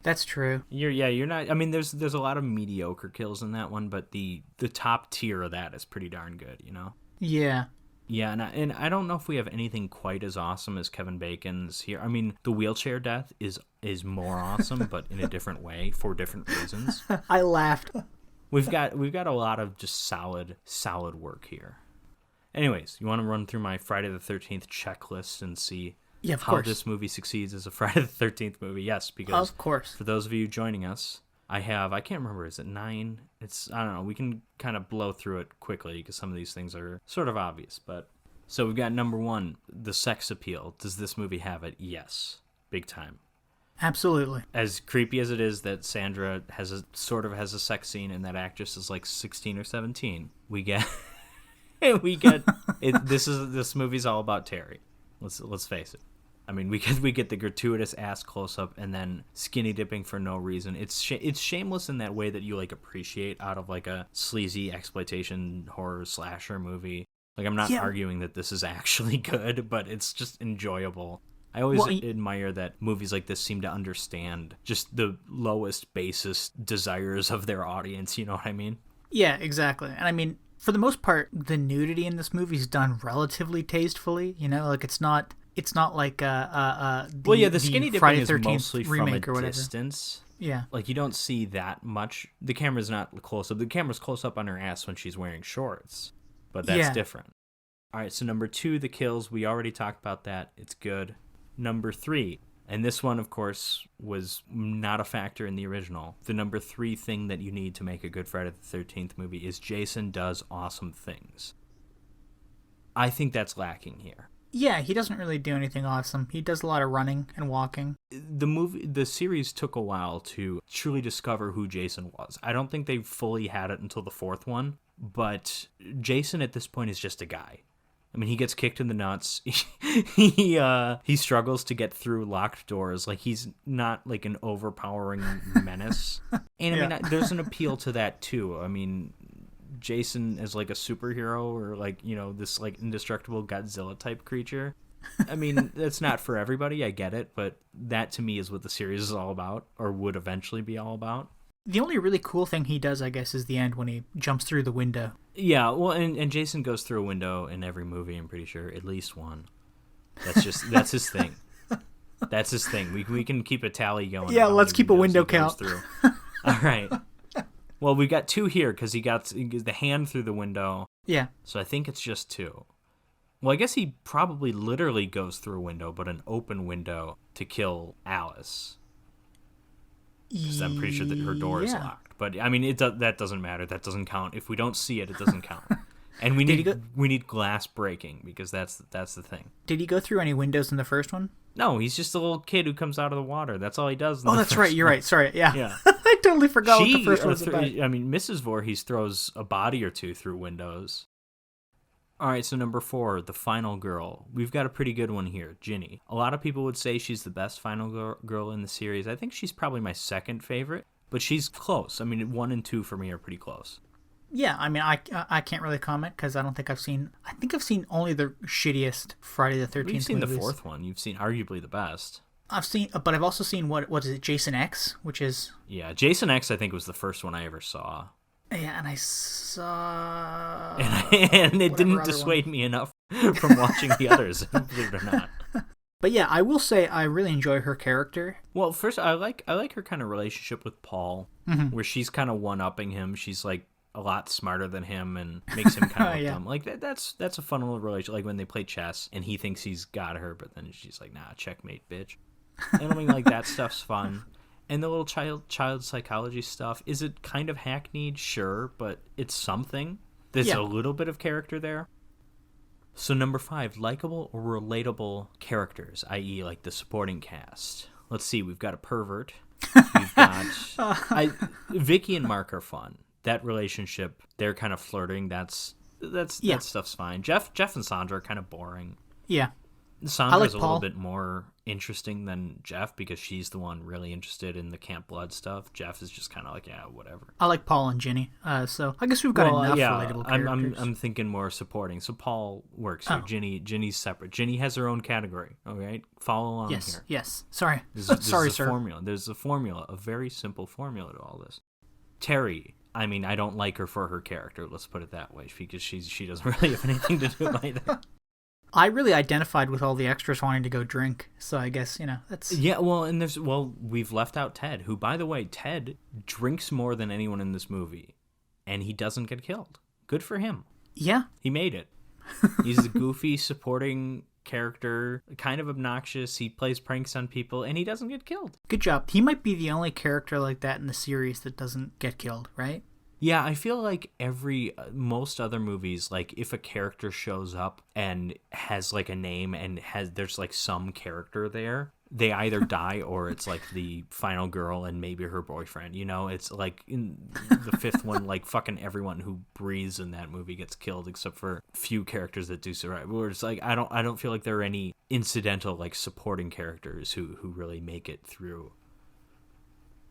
That's true. You're not. I mean, there's a lot of mediocre kills in that one, but the top tier of that is pretty darn good, you know. Yeah. Yeah, and I don't know if we have anything quite as awesome as Kevin Bacon's here. I mean, the wheelchair death is more awesome, but in a different way for different reasons. I laughed. We've got a lot of just solid work here. Anyways, you want to run through my Friday the 13th checklist and see Yeah, of how course. this movie succeeds as a Friday the 13th movie? Yes, because Of course. for those of you joining us, I can't remember, is it 9? I don't know, we can kind of blow through it quickly because some of these things are sort of obvious. But so we've got number 1, the sex appeal. Does this movie have it? Yes, big time. Absolutely. As creepy as it is that Sandra has a sex scene and that actress is like 16 or 17, we get it. This movie's all about Terry. Let's face it. I mean, we get the gratuitous ass close up and then skinny dipping for no reason. It's shameless in that way that you like appreciate out of like a sleazy exploitation horror slasher movie. Like, I'm not arguing that this is actually good, but it's just enjoyable. I always admire that movies like this seem to understand just the lowest, basest desires of their audience. You know what I mean? Yeah, exactly. And I mean, for the most part, the nudity in this movie is done relatively tastefully. You know, like it's not like the skinny dipping Friday is 13th mostly from a remake or whatever. distance. Yeah. Like, you don't see that much. The camera's not close up. The camera's close up on her ass when she's wearing shorts. But that's different. All right, so number 2, the kills. We already talked about that. It's good. Number 3, and this one, of course, was not a factor in the original. The number 3 thing that you need to make a good Friday the 13th movie is Jason does awesome things. I think that's lacking here. Yeah, he doesn't really do anything awesome. He does a lot of running and walking. The series took a while to truly discover who Jason was. I don't think they fully had it until the 4th one, but Jason at this point is just a guy. I mean, he gets kicked in the nuts. He struggles to get through locked doors. Like, he's not like an overpowering menace. And I mean, there's an appeal to that too. I mean, Jason as like a superhero or like, you know, this like indestructible Godzilla type creature. I mean, that's not for everybody. I get it, but that to me is what the series is all about, or would eventually be all about. The only really cool thing he does, I guess, is the end when he jumps through the window. Yeah, well, and Jason goes through a window in every movie, I'm pretty sure. At least one. That's his thing. That's his thing. We can keep a tally going. Yeah, let's keep a window count. All right. Well, we got 2 here because he got the hand through the window. Yeah. So I think it's just 2. Well, I guess he probably literally goes through a window, but an open window to kill Alice. Because I'm pretty sure that her door is locked. But I mean, that doesn't matter. That doesn't count. If we don't see it, it doesn't count. And we need glass breaking because that's the thing. Did he go through any windows in the first one? No, he's just a little kid who comes out of the water. That's all he does. Oh, that's right. You're right. Sorry. Yeah. I totally forgot what the first one was about. I mean, Mrs. Voorhees throws a body or 2 through windows. All right, so number 4, the final girl. We've got a pretty good one here, Ginny. A lot of people would say she's the best final girl in the series. I think she's probably my second favorite, but she's close. I mean, 1 and 2 for me are pretty close. Yeah, I mean, I can't really comment because I don't think I've seen... I think I've seen only the shittiest Friday the 13th movies. You've seen the 4th one. You've seen arguably the best. I've seen... But I've also seen, what is it, Jason X, which is... Yeah, Jason X, I think, was the first one I ever saw. Yeah, and I saw... And it didn't dissuade me enough from watching the others, believe it or not. But yeah, I will say I really enjoy her character. Well, first, I like her kind of relationship with Paul, where she's kind of one-upping him. She's like a lot smarter than him and makes him kind of look dumb. Like that's a fun little relationship. Like when they play chess and he thinks he's got her, but then she's like, "Nah, checkmate, bitch." And I mean, like that stuff's fun. And the little child psychology stuff, is it kind of hackneyed? Sure, but it's something. There's a little bit of character there. So number 5, likable or relatable characters, i.e. like the supporting cast. Let's see, we've got a pervert. We've got... Vicky and Mark are fun. That relationship, they're kind of flirting. That's That stuff's fine. Jeff and Sandra are kind of boring. Yeah. Sandra's a little Paul. bit more interesting than Jeff because she's the one really interested in the Camp Blood stuff. Jeff is just kind of like, yeah, whatever. I like Paul and Ginny. So I guess we've got enough relatable characters. I'm thinking more supporting. So Paul works here. Ginny's separate. Ginny has her own category. All right, follow along here. Yes. Sorry. Sorry, sir. Formula. There's a formula, a very simple formula to all this. Terry. I mean, I don't like her for her character. Let's put it that way, because she doesn't really have anything to do either. I really identified with all the extras wanting to go drink, so I guess, that's... Yeah, we've left out Ted, who, by the way, Ted drinks more than anyone in this movie, and he doesn't get killed. Good for him. Yeah. He made it. He's a goofy, supporting character, kind of obnoxious, he plays pranks on people, and he doesn't get killed. Good job. He might be the only character like that in the series that doesn't get killed, right? Yeah, I feel like most other movies, like if a character shows up and has like a name and there's like some character there, they either die or it's like the final girl and maybe her boyfriend. It's like in the fifth one, like fucking everyone who breathes in that movie gets killed except for a few characters that do survive. Where it's like I don't feel like there are any incidental like supporting characters who really make it through.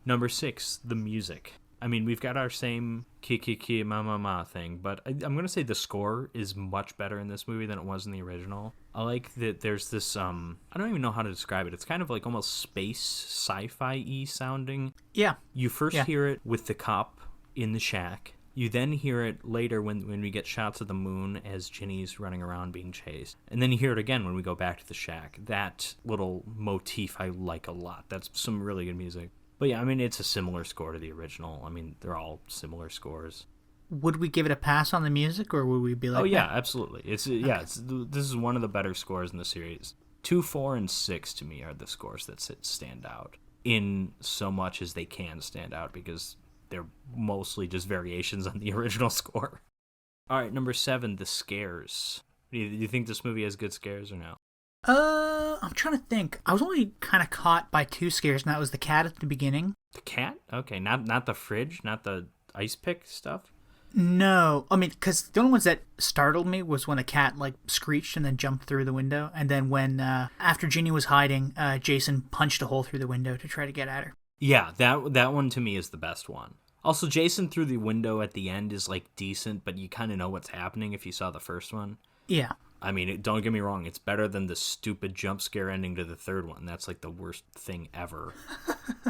Number 6, the music. I mean, we've got our same ki ma ma ma thing, but I'm going to say the score is much better in this movie than it was in the original. I like that there's this, I don't even know how to describe it. It's kind of like almost space sci-fi-y sounding. Yeah. You first hear it with the cop in the shack. You then hear it later when we get shots of the moon as Ginny's running around being chased. And then you hear it again when we go back to the shack. That little motif I like a lot. That's some really good music. But yeah, I mean, it's a similar score to the original. I mean, they're all similar scores. Would we give it a pass on the music, or would we be like... Oh, yeah, absolutely. This is one of the better scores in the series. 2, 4, and 6, to me, are the scores that stand out. In so much as they can stand out, because they're mostly just variations on the original score. All right, number 7, the scares. Do you think this movie has good scares or no? I'm trying to think. I was only kind of caught by 2 scares, and that was the cat at the beginning. The cat? Okay, not the fridge, not the ice pick stuff? No. I mean, because the only ones that startled me was when a cat, like, screeched and then jumped through the window, and then when, after Ginny was hiding, Jason punched a hole through the window to try to get at her. Yeah, that one to me is the best one. Also, Jason through the window at the end is, like, decent, but you kind of know what's happening if you saw the first one. Yeah. I mean, don't get me wrong, it's better than the stupid jump scare ending to the third one. That's like the worst thing ever.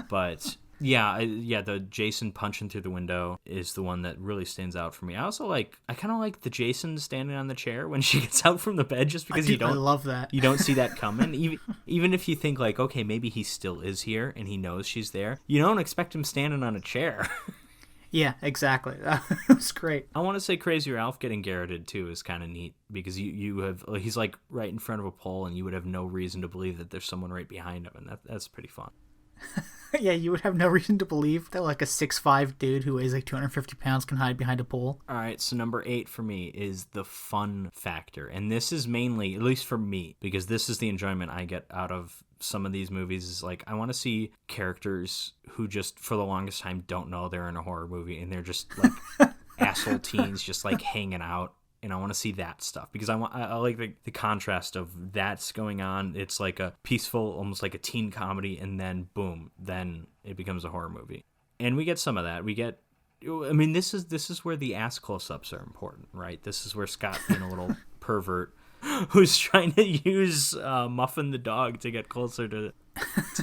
But yeah, the Jason punching through the window is the one that really stands out for me. I kind of like the Jason standing on the chair when she gets out from the bed, just because I love that. You don't see that coming. Even if you think like, okay, maybe he still is here and he knows she's there, you don't expect him standing on a chair. Yeah, exactly. That was great. I want to say Crazy Ralph getting garroted too is kind of neat, because he's like right in front of a pole and you would have no reason to believe that there's someone right behind him, and that's pretty fun. Yeah, you would have no reason to believe that like a 6'5" dude who weighs like 250 pounds can hide behind a pole. All right, so number 8 for me is the fun factor. And this is mainly, at least for me, because this is the enjoyment I get out of some of these movies, is like I want to see characters who just for the longest time don't know they're in a horror movie and they're just like asshole teens just like hanging out. And I want to see that stuff, because I like the contrast of that's going on. It's like a peaceful, almost like a teen comedy, and then boom, then it becomes a horror movie. And we get some of that. This is where the ass close-ups are important, right? This is where Scott, being a little pervert, who's trying to use Muffin the dog to get closer to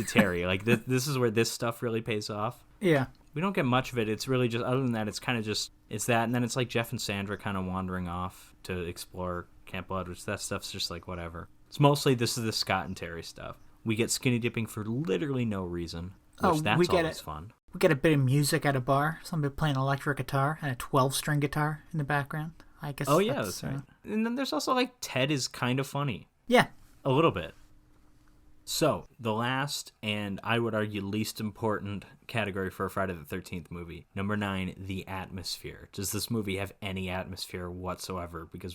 Terry. Like this is where this stuff really pays off. Yeah. We don't get much of it. It's really just, other than that, it's kind of just, it's that, and then it's like Jeff and Sandra kind of wandering off to explore Camp Blood, which that stuff's just like whatever. It's mostly, this is the Scott and Terry stuff. We get skinny dipping for literally no reason, which that's always fun. We get a bit of music at a bar, somebody playing electric guitar and a 12-string guitar in the background. I guess. Oh yeah, that's right. And then there's also like Ted is kind of funny. Yeah. A little bit. So, the last, and I would argue least important category for a Friday the 13th movie. Number 9, the atmosphere. Does this movie have any atmosphere whatsoever? Because,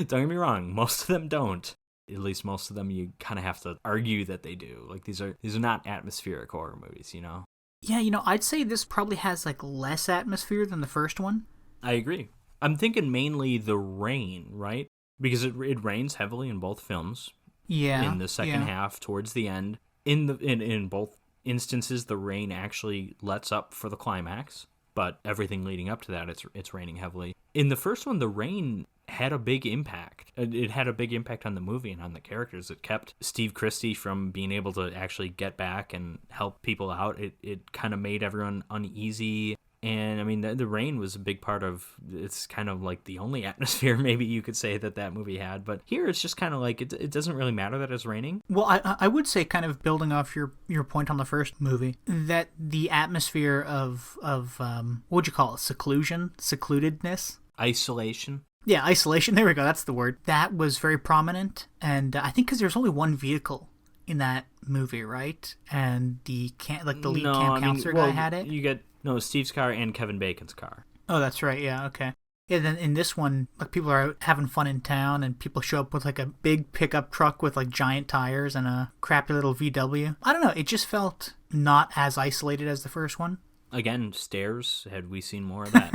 don't get me wrong, most of them don't. At least most of them you kind of have to argue that they do. Like, these are not atmospheric horror movies, you know? Yeah, I'd say this probably has, like, less atmosphere than the first one. I agree. I'm thinking mainly the rain, right? Because it rains heavily in both films. Yeah. In the second half, towards the end, in both instances, the rain actually lets up for the climax. But everything leading up to that, it's raining heavily. In the first one, the rain had a big impact. It had a big impact on the movie and on the characters. It kept Steve Christie from being able to actually get back and help people out. It kind of made everyone uneasy. And I mean, the rain was a big part of, it's kind of like the only atmosphere maybe you could say that movie had. But here it's just kind of like, it doesn't really matter that it's raining. Well, I would say, kind of building off your point on the first movie, that the atmosphere of what would you call it? Secludedness? Isolation. Yeah, isolation. There we go. That's the word. That was very prominent. And I think because there's only one vehicle in that movie, right? And the lead camp counselor guy had it. You get Steve's car and Kevin Bacon's car. Oh, that's right. Yeah, okay. Yeah, then in this one, like, people are out having fun in town, and people show up with like a big pickup truck with like giant tires and a crappy little VW. I don't know. It just felt not as isolated as the first one. Again, stairs. Had we seen more of that,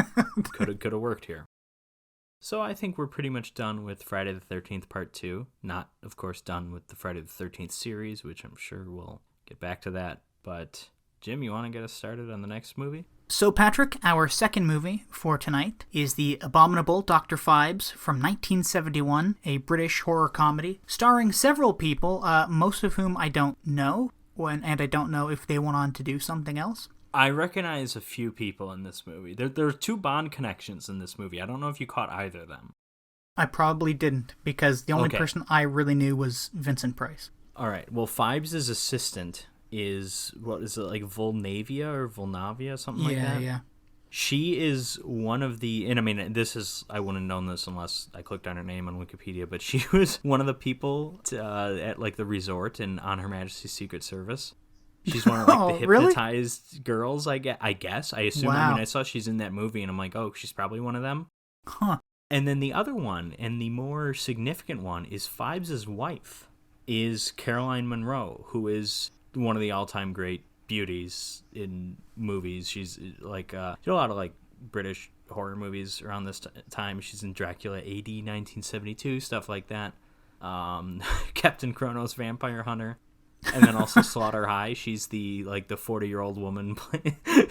could have worked here. So I think we're pretty much done with Friday the 13th Part 2. Not, of course, done with the Friday the 13th series, which I'm sure we'll get back to that. But, Jim, you want to get us started on the next movie? So, Patrick, our second movie for tonight is The Abominable Dr. Phibes from 1971, a British horror comedy starring several people, most of whom I don't know, and I don't know if they went on to do something else. I recognize a few people in this movie. There are two Bond connections in this movie. I don't know if you caught either of them. I probably didn't, because the only person I really knew was Vincent Price. All right. Well, Phibes' assistant is, what is it, like Volnavia or Volnavia, something like that? Yeah. She is one of the, and I mean, I wouldn't have known this unless I clicked on her name on Wikipedia, but she was one of the people at like the resort and on Her Majesty's Secret Service. She's one of like the hypnotized girls, I guess. I assume. Wow. I mean, I saw she's in that movie, and I'm like, oh, she's probably one of them. Huh. And then the other one, and the more significant one, is Phibes' wife, is Caroline Munro, who is one of the all-time great beauties in movies. She's like, she did a lot of like British horror movies around this time. She's in Dracula AD 1972, stuff like that. Captain Kronos, Vampire Hunter. And then also Slaughter High. She's the 40-year-old woman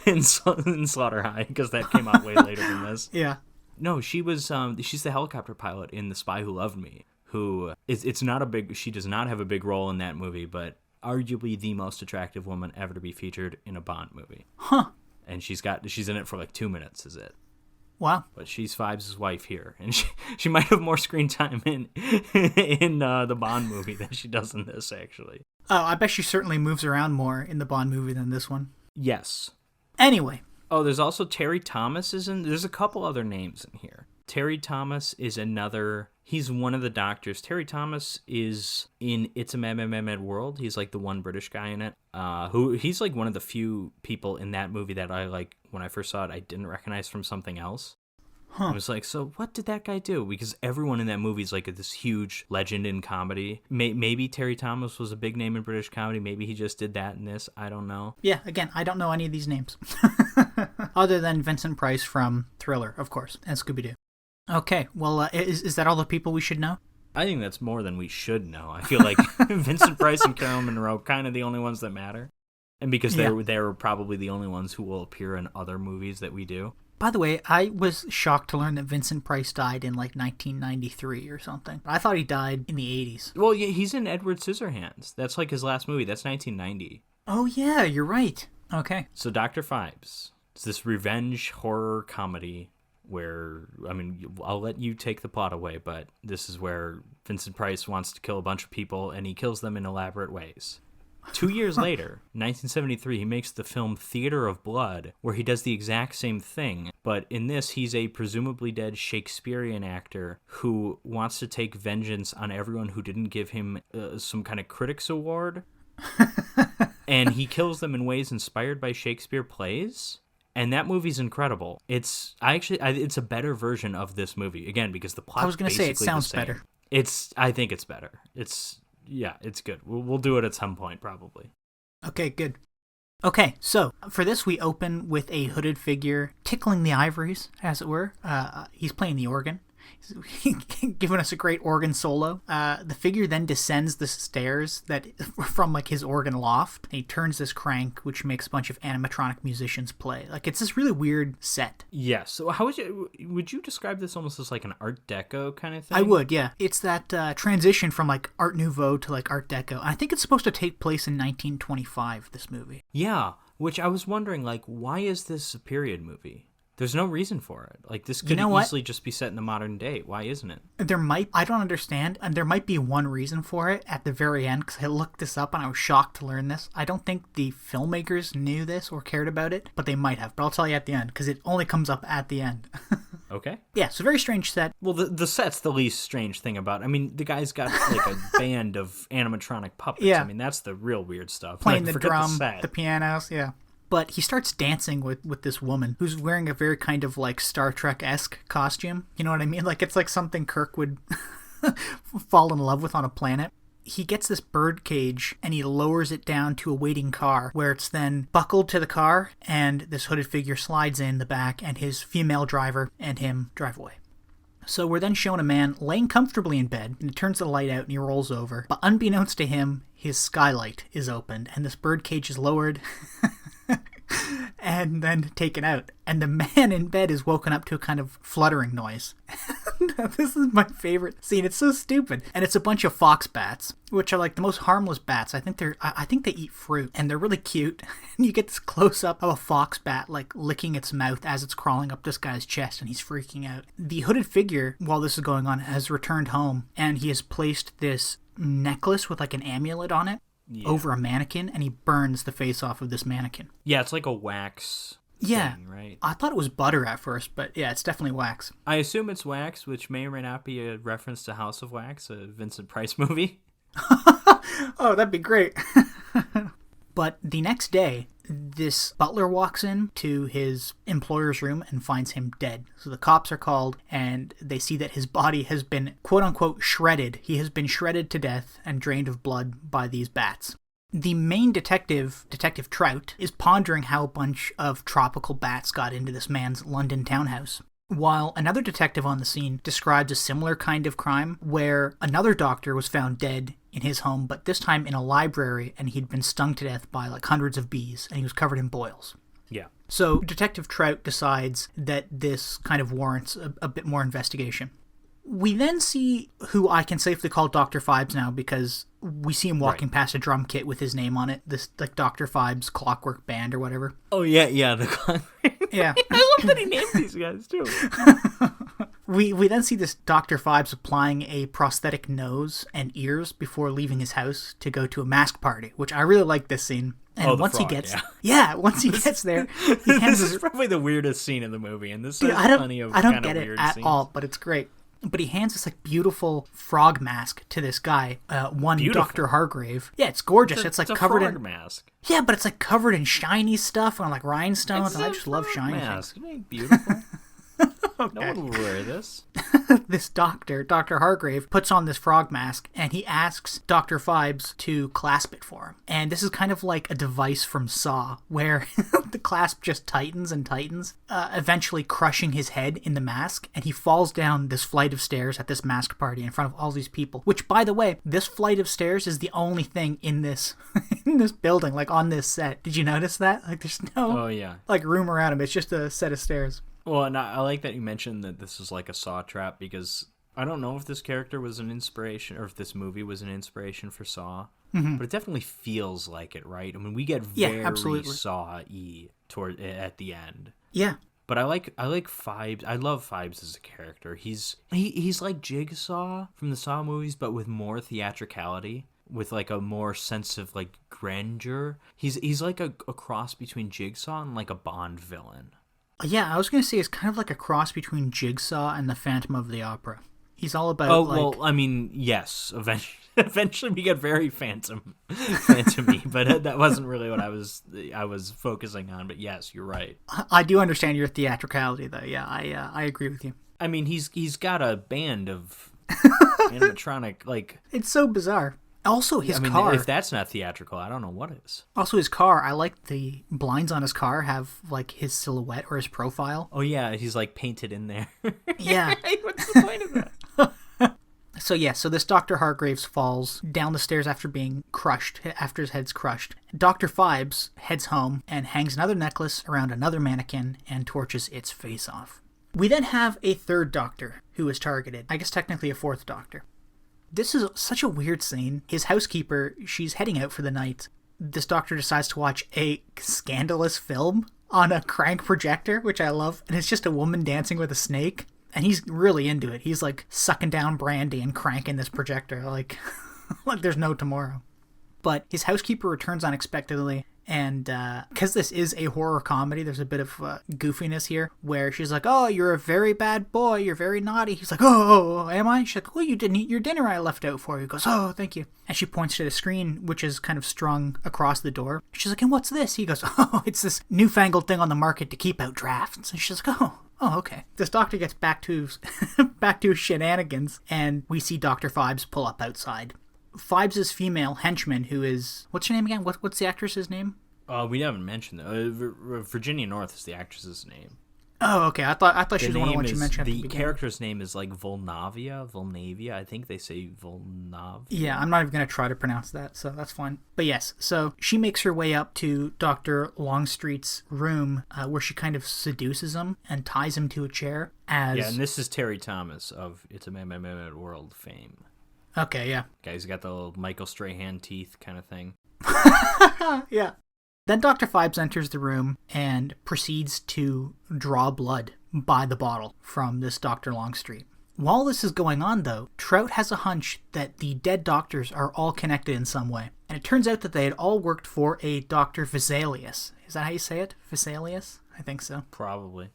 in Slaughter High, because that came out way later than this. Yeah. No, she's the helicopter pilot in The Spy Who Loved Me, who it's not a big, she does not have a big role in that movie, but arguably the most attractive woman ever to be featured in a Bond movie. Huh. And she's in it for like 2 minutes, is it? Wow. But she's Phibes' wife here, and she might have more screen time in the Bond movie than she does in this, actually. Oh, I bet she certainly moves around more in the Bond movie than this one. Yes. Anyway. Oh, there's also Terry Thomas there's a couple other names in here. Terry Thomas is he's one of the doctors. Terry Thomas is in It's a Mad World. He's like the one British guy in it. He's like one of the few people in that movie that I, like, when I first saw it, I didn't recognize from something else. Huh. I was like, so what did that guy do? Because everyone in that movie is like this huge legend in comedy. Maybe Terry Thomas was a big name in British comedy. Maybe he just did that in this. I don't know. Yeah, again, I don't know any of these names. Other than Vincent Price from Thriller, of course, and Scooby-Doo. Okay, well, is that all the people we should know? I think that's more than we should know. I feel like Vincent Price and Carol Monroe kind of the only ones that matter. And because they're probably the only ones who will appear in other movies that we do. By the way, I was shocked to learn that Vincent Price died in like 1993 or something. I thought he died in the 80s. Well, yeah, he's in Edward Scissorhands. That's like his last movie. That's 1990. Oh, yeah, you're right. Okay. So Dr. Phibes. It's this revenge horror comedy where, I mean, I'll let you take the plot away, but this is where Vincent Price wants to kill a bunch of people, and he kills them in elaborate ways. 2 years later, 1973, he makes the film Theater of Blood, where he does the exact same thing. But in this, he's a presumably dead Shakespearean actor who wants to take vengeance on everyone who didn't give him some kind of critics award. And he kills them in ways inspired by Shakespeare plays. And that movie's incredible. It's a better version of this movie. Again, because the plot's basically the same. I was going to say, it sounds better. I think it's better. Yeah, it's good. We'll do it at some point, probably. Okay, good. Okay, so for this we open with a hooded figure tickling the ivories, as it were. He's playing the organ. He's giving us a great organ solo. The figure then descends the stairs that from like his organ loft. And he turns this crank, which makes a bunch of animatronic musicians play. Like, it's this really weird set. Yes. So how would you describe this almost as like an Art Deco kind of thing? I would, yeah. It's that transition from like Art Nouveau to like Art Deco. And I think it's supposed to take place in 1925, this movie. Yeah, which I was wondering, like, why is this a period movie? There's no reason for it. Like, this could easily just be set in the modern day. Why isn't it? I don't understand, and there might be one reason for it at the very end, because I looked this up and I was shocked to learn this. I don't think the filmmakers knew this or cared about it, but they might have. But I'll tell you at the end, because it only comes up at the end. Okay. Yeah, so very strange set. Well, the set's the least strange thing about it. I mean, the guy's got like a band of animatronic puppets. Yeah. I mean, that's the real weird stuff. Playing like, the drum, the pianos, yeah. But he starts dancing with this woman who's wearing a very kind of like Star Trek-esque costume. You know what I mean? Like, it's like something Kirk would fall in love with on a planet. He gets this bird cage and he lowers it down to a waiting car where it's then buckled to the car, and this hooded figure slides in the back and his female driver and him drive away. So we're then shown a man laying comfortably in bed, and he turns the light out and he rolls over. But unbeknownst to him, his skylight is opened and this bird cage is lowered and then taken out. And the man in bed is woken up to a kind of fluttering noise. This is my favorite scene. It's so stupid. And it's a bunch of fox bats, which are like the most harmless bats. I think they eat fruit, and they're really cute. And you get this close up of a fox bat like licking its mouth as it's crawling up this guy's chest, and he's freaking out. The hooded figure, while this is going on, has returned home, and he has placed this necklace with like an amulet on it over a mannequin, and he burns the face off of this mannequin. Yeah, it's like a wax thing, right? I thought it was butter at first, but yeah, it's definitely wax. I assume it's wax, which may or may not be a reference to House of Wax, a Vincent Price movie. Oh, that'd be great. But the next day, this butler walks in to his employer's room and finds him dead. So the cops are called, and they see that his body has been, quote-unquote, shredded. He has been shredded to death and drained of blood by these bats. The main detective, Detective Trout, is pondering how a bunch of tropical bats got into this man's London townhouse, while another detective on the scene describes a similar kind of crime where another doctor was found dead in his home, but this time in a library, and he'd been stung to death by like hundreds of bees, and he was covered in boils. Yeah. So Detective Trout decides that this kind of warrants a bit more investigation. We then see who I can safely call Dr. Phibes now, because we see him walking past a drum kit with his name on it, this like Dr. Phibes Clockwork Band or whatever. Oh, yeah, the Clockwork. Yeah. I love that he named these guys, too. We then see this Dr. Phibes applying a prosthetic nose and ears before leaving his house to go to a mask party, which I really like this scene. And once he gets there, he hands this is probably the weirdest scene in the movie, and this has plenty of kind of weird scenes. I don't get it at all, but it's great. But he hands this like beautiful frog mask to this guy, Dr. Hargrave. Yeah, it's gorgeous. It's like covered in mask. Yeah, but it's like covered in shiny stuff and like rhinestones, and I just love shiny mask. things. It ain't beautiful. Okay. No one will wear this. This Dr. Hargrave, puts on this frog mask, and he asks Dr. Phibes to clasp it for him. And this is kind of like a device from Saw, where the clasp just tightens and tightens, eventually crushing his head in the mask, and he falls down this flight of stairs at this mask party in front of all these people. Which, by the way, this flight of stairs is the only thing in this in this building, like on this set. Did you notice that? Like, there's no like room around him. It's just a set of stairs. Well, and I like that you mentioned that this is like a Saw trap, because I don't know if this character was an inspiration or if this movie was an inspiration for Saw, but it definitely feels like it, right? I mean, we get very Saw-y at the end. Yeah. But I like Phibes. I love Phibes as a character. He's like Jigsaw from the Saw movies, but with more theatricality, with like a more sense of like grandeur. He's like a cross between Jigsaw and like a Bond villain. Yeah, I was going to say it's kind of like a cross between Jigsaw and the Phantom of the Opera. He's all about well, I mean, yes, eventually we get very phantom-y, but that wasn't really what I was focusing on, but yes, you're right. I do understand your theatricality, though. Yeah, I agree with you. I mean, he's got a band of animatronic, like... It's so bizarre. Also, his I mean, car. if that's not theatrical, I don't know what is. Also, his car. I like the blinds on his car have like his silhouette or his profile. Oh yeah, he's like painted in there. Yeah. What's the point of that? So this Dr. Hargraves falls down the stairs after being crushed, after his head's crushed. Dr. Phibes heads home and hangs another necklace around another mannequin and torches its face off. We then have a third doctor who is targeted. I guess technically a fourth doctor. This is such a weird scene. His housekeeper, she's heading out for the night. This doctor decides to watch a scandalous film on a crank projector, which I love. And it's just a woman dancing with a snake. And he's really into it. He's like sucking down brandy and cranking this projector like there's no tomorrow. But his housekeeper returns unexpectedly. And because this is a horror comedy, there's a bit of goofiness here where she's like, oh, you're a very bad boy. You're very naughty. He's like, oh, am I? She's like, oh, you didn't eat your dinner I left out for you. He goes, oh, thank you. And she points to the screen, which is kind of strung across the door. She's like, and what's this? He goes, oh, it's this newfangled thing on the market to keep out drafts. And she's like, oh, okay. This doctor gets back to his shenanigans, and we see Dr. Phibes pull up outside. Phibes' female henchman, who is... What's her name again? What's the actress's name? We haven't mentioned that. Virginia North is the actress's name. Oh, okay. I thought she was one of the ones you mentioned at the beginning. The character's name is like Volnavia. I think they say Volnavia. Yeah, I'm not even going to try to pronounce that, so that's fine. But yes, so she makes her way up to Dr. Longstreet's room, where she kind of seduces him and ties him to a chair as... Yeah, and this is Terry Thomas of It's a Man World fame. Okay, yeah. Guy's got the little Michael Strahan teeth kind of thing. Yeah. Then Dr. Phibes enters the room and proceeds to draw blood by the bottle from this Dr. Longstreet. While this is going on, though, Trout has a hunch that the dead doctors are all connected in some way. And it turns out that they had all worked for a Dr. Vesalius. Is that how you say it? Vesalius? I think so. Probably.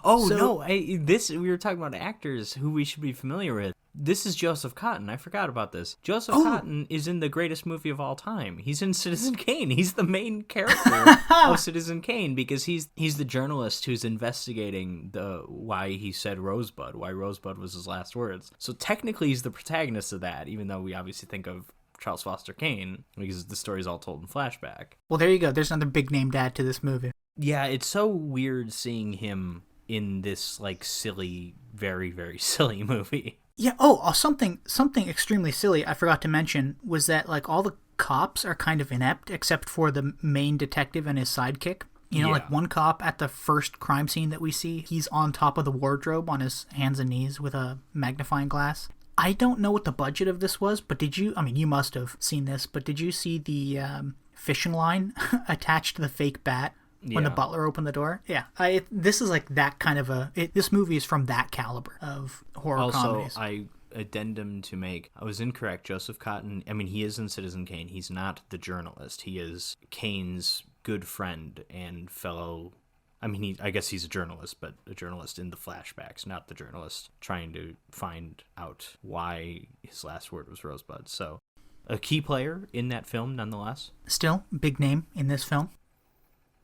Oh, so, no. We were talking about actors who we should be familiar with. This is Joseph Cotten. I forgot about this. Joseph Cotten is in the greatest movie of all time. He's in Citizen Kane. He's the main character of Citizen Kane because he's the journalist who's investigating why he said Rosebud, why Rosebud was his last words. So technically he's the protagonist of that, even though we obviously think of Charles Foster Kane because the story's all told in flashback. Well, there you go. There's another big name dad to this movie. Yeah, it's so weird seeing him in this like silly, very, very silly movie. Yeah, something extremely silly I forgot to mention was that like all the cops are kind of inept except for the main detective and his sidekick. You know, like one cop at the first crime scene that we see, he's on top of the wardrobe on his hands and knees with a magnifying glass. I don't know what the budget of this was, but you must have seen this, but did you see the fishing line attached to the fake bat? When the butler opened the door? Yeah. This is like that kind of this movie is from that caliber of horror comedies. Also, addendum to make, I was incorrect. Joseph Cotten, I mean, he is in Citizen Kane. He's not the journalist. He is Kane's good friend and fellow... I mean, I guess he's a journalist, but a journalist in the flashbacks, not the journalist trying to find out why his last word was Rosebud. So, a key player in that film, nonetheless. Still, big name in this film.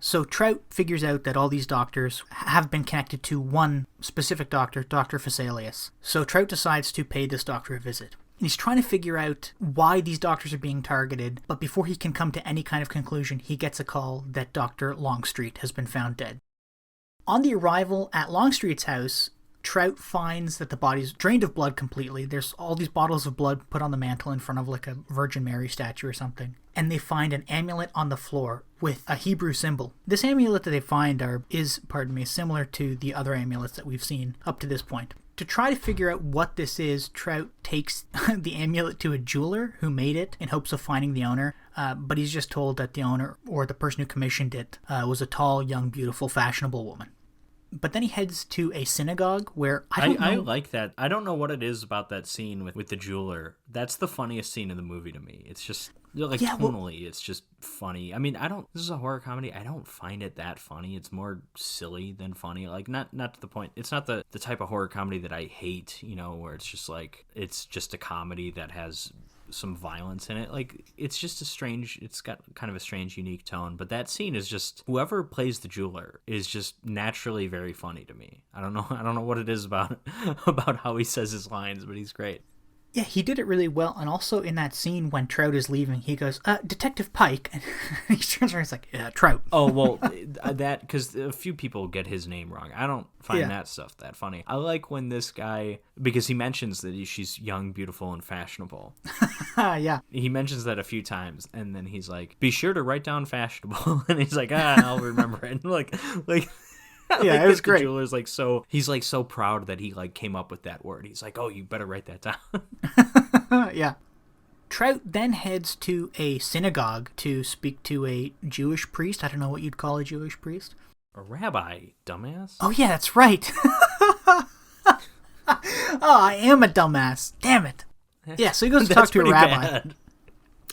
So Trout figures out that all these doctors have been connected to one specific doctor, Dr. Vesalius. So Trout decides to pay this doctor a visit. And he's trying to figure out why these doctors are being targeted, but before he can come to any kind of conclusion, he gets a call that Dr. Longstreet has been found dead. On the arrival at Longstreet's house, Trout finds that the body's drained of blood completely. There's all these bottles of blood put on the mantle in front of like a Virgin Mary statue or something. And they find an amulet on the floor with a Hebrew symbol. This amulet that they find is similar to the other amulets that we've seen up to this point. To try to figure out what this is, Trout takes the amulet to a jeweler who made it in hopes of finding the owner, but he's just told that the owner, or the person who commissioned it, was a tall, young, beautiful, fashionable woman. But then he heads to a synagogue where I like that. I don't know what it is about that scene with the jeweler. That's the funniest scene in the movie to me. It's just like tonally, it's just funny. I mean, this is a horror comedy. I don't find it that funny. It's more silly than funny. Like not to the point. It's not the type of horror comedy that I hate, where it's just like it's just a comedy that has some violence in it. Like it's got kind of a strange, unique tone, but that scene is just, whoever plays the jeweler is just naturally very funny to me. I don't know what it is about how he says his lines, but he's great. Yeah, he did it really well. And also in that scene when Trout is leaving, he goes, Detective Pike. And he turns around and he's like, yeah, Trout. Oh, well, that, because a few people get his name wrong. I don't find that stuff that funny. I like when this guy, because he mentions that she's young, beautiful, and fashionable. Yeah. He mentions that a few times, and then he's like, be sure to write down fashionable. And he's like, I'll remember it. Like, yeah, like it was the great. jeweler's like he's like so proud that he like came up with that word. He's like, oh, you better write that down. Yeah. Trout then heads to a synagogue to speak to a Jewish priest. I don't know what you'd call a Jewish priest. A rabbi, dumbass. Oh, yeah, that's right. Oh, I am a dumbass. Damn it. Yeah, so he goes to talk to a rabbi. Bad.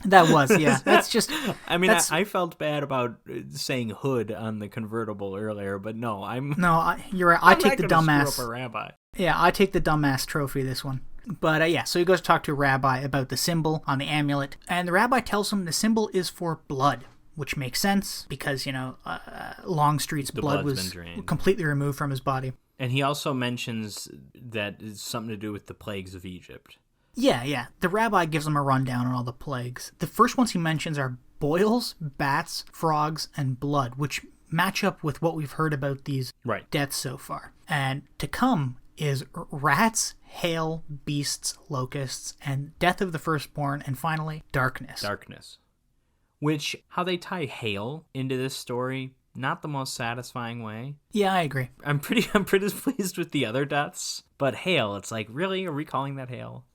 That was, yeah. That's just... I mean, I felt bad about saying hood on the convertible earlier, but no, you're right. I take the not gonna dumbass. screw up a rabbi. Yeah, I take the dumbass trophy this one. But yeah, so he goes to talk to a rabbi about the symbol on the amulet, and the rabbi tells him the symbol is for blood, which makes sense because, Longstreet's blood was completely removed from his body. And he also mentions that it's something to do with the plagues of Egypt. Yeah. The rabbi gives him a rundown on all the plagues. The first ones he mentions are boils, bats, frogs, and blood, which match up with what we've heard about these deaths so far. And to come is rats, hail, beasts, locusts, and death of the firstborn, and finally, darkness. Darkness. Which, how they tie hail into this story, not the most satisfying way. Yeah, I agree. I'm pretty pleased with the other deaths, but hail, it's like, really? Are we calling that hail?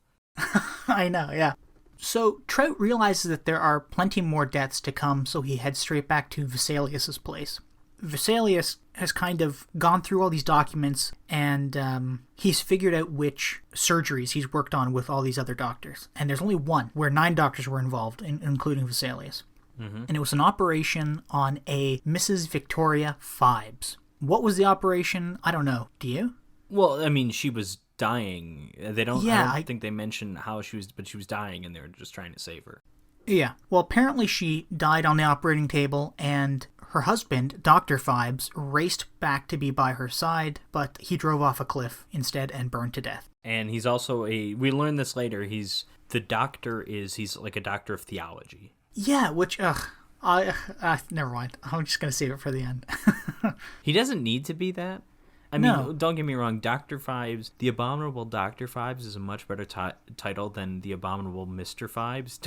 I know, yeah. So Trout realizes that there are plenty more deaths to come, so he heads straight back to Vesalius's place. Vesalius has kind of gone through all these documents, and he's figured out which surgeries he's worked on with all these other doctors. And there's only one where 9 doctors were involved, including Vesalius. Mm-hmm. And it was an operation on a Mrs. Victoria Phibes. What was the operation? I don't know. Do you? Well, I mean, she was dying. They don't. Yeah, I don't think they mentioned how she was, but she was dying, and they were just trying to save her. Yeah. Well, apparently she died on the operating table, and her husband, Dr. Phibes, raced back to be by her side, but he drove off a cliff instead and burned to death. And he's also we learn this later. He's like a doctor of theology. Yeah, which never mind. I'm just gonna save it for the end. He doesn't need to be that. I mean, don't get me wrong, Dr. Phibes, the Abominable Dr. Phibes is a much better title than the Abominable Mr. Phibes.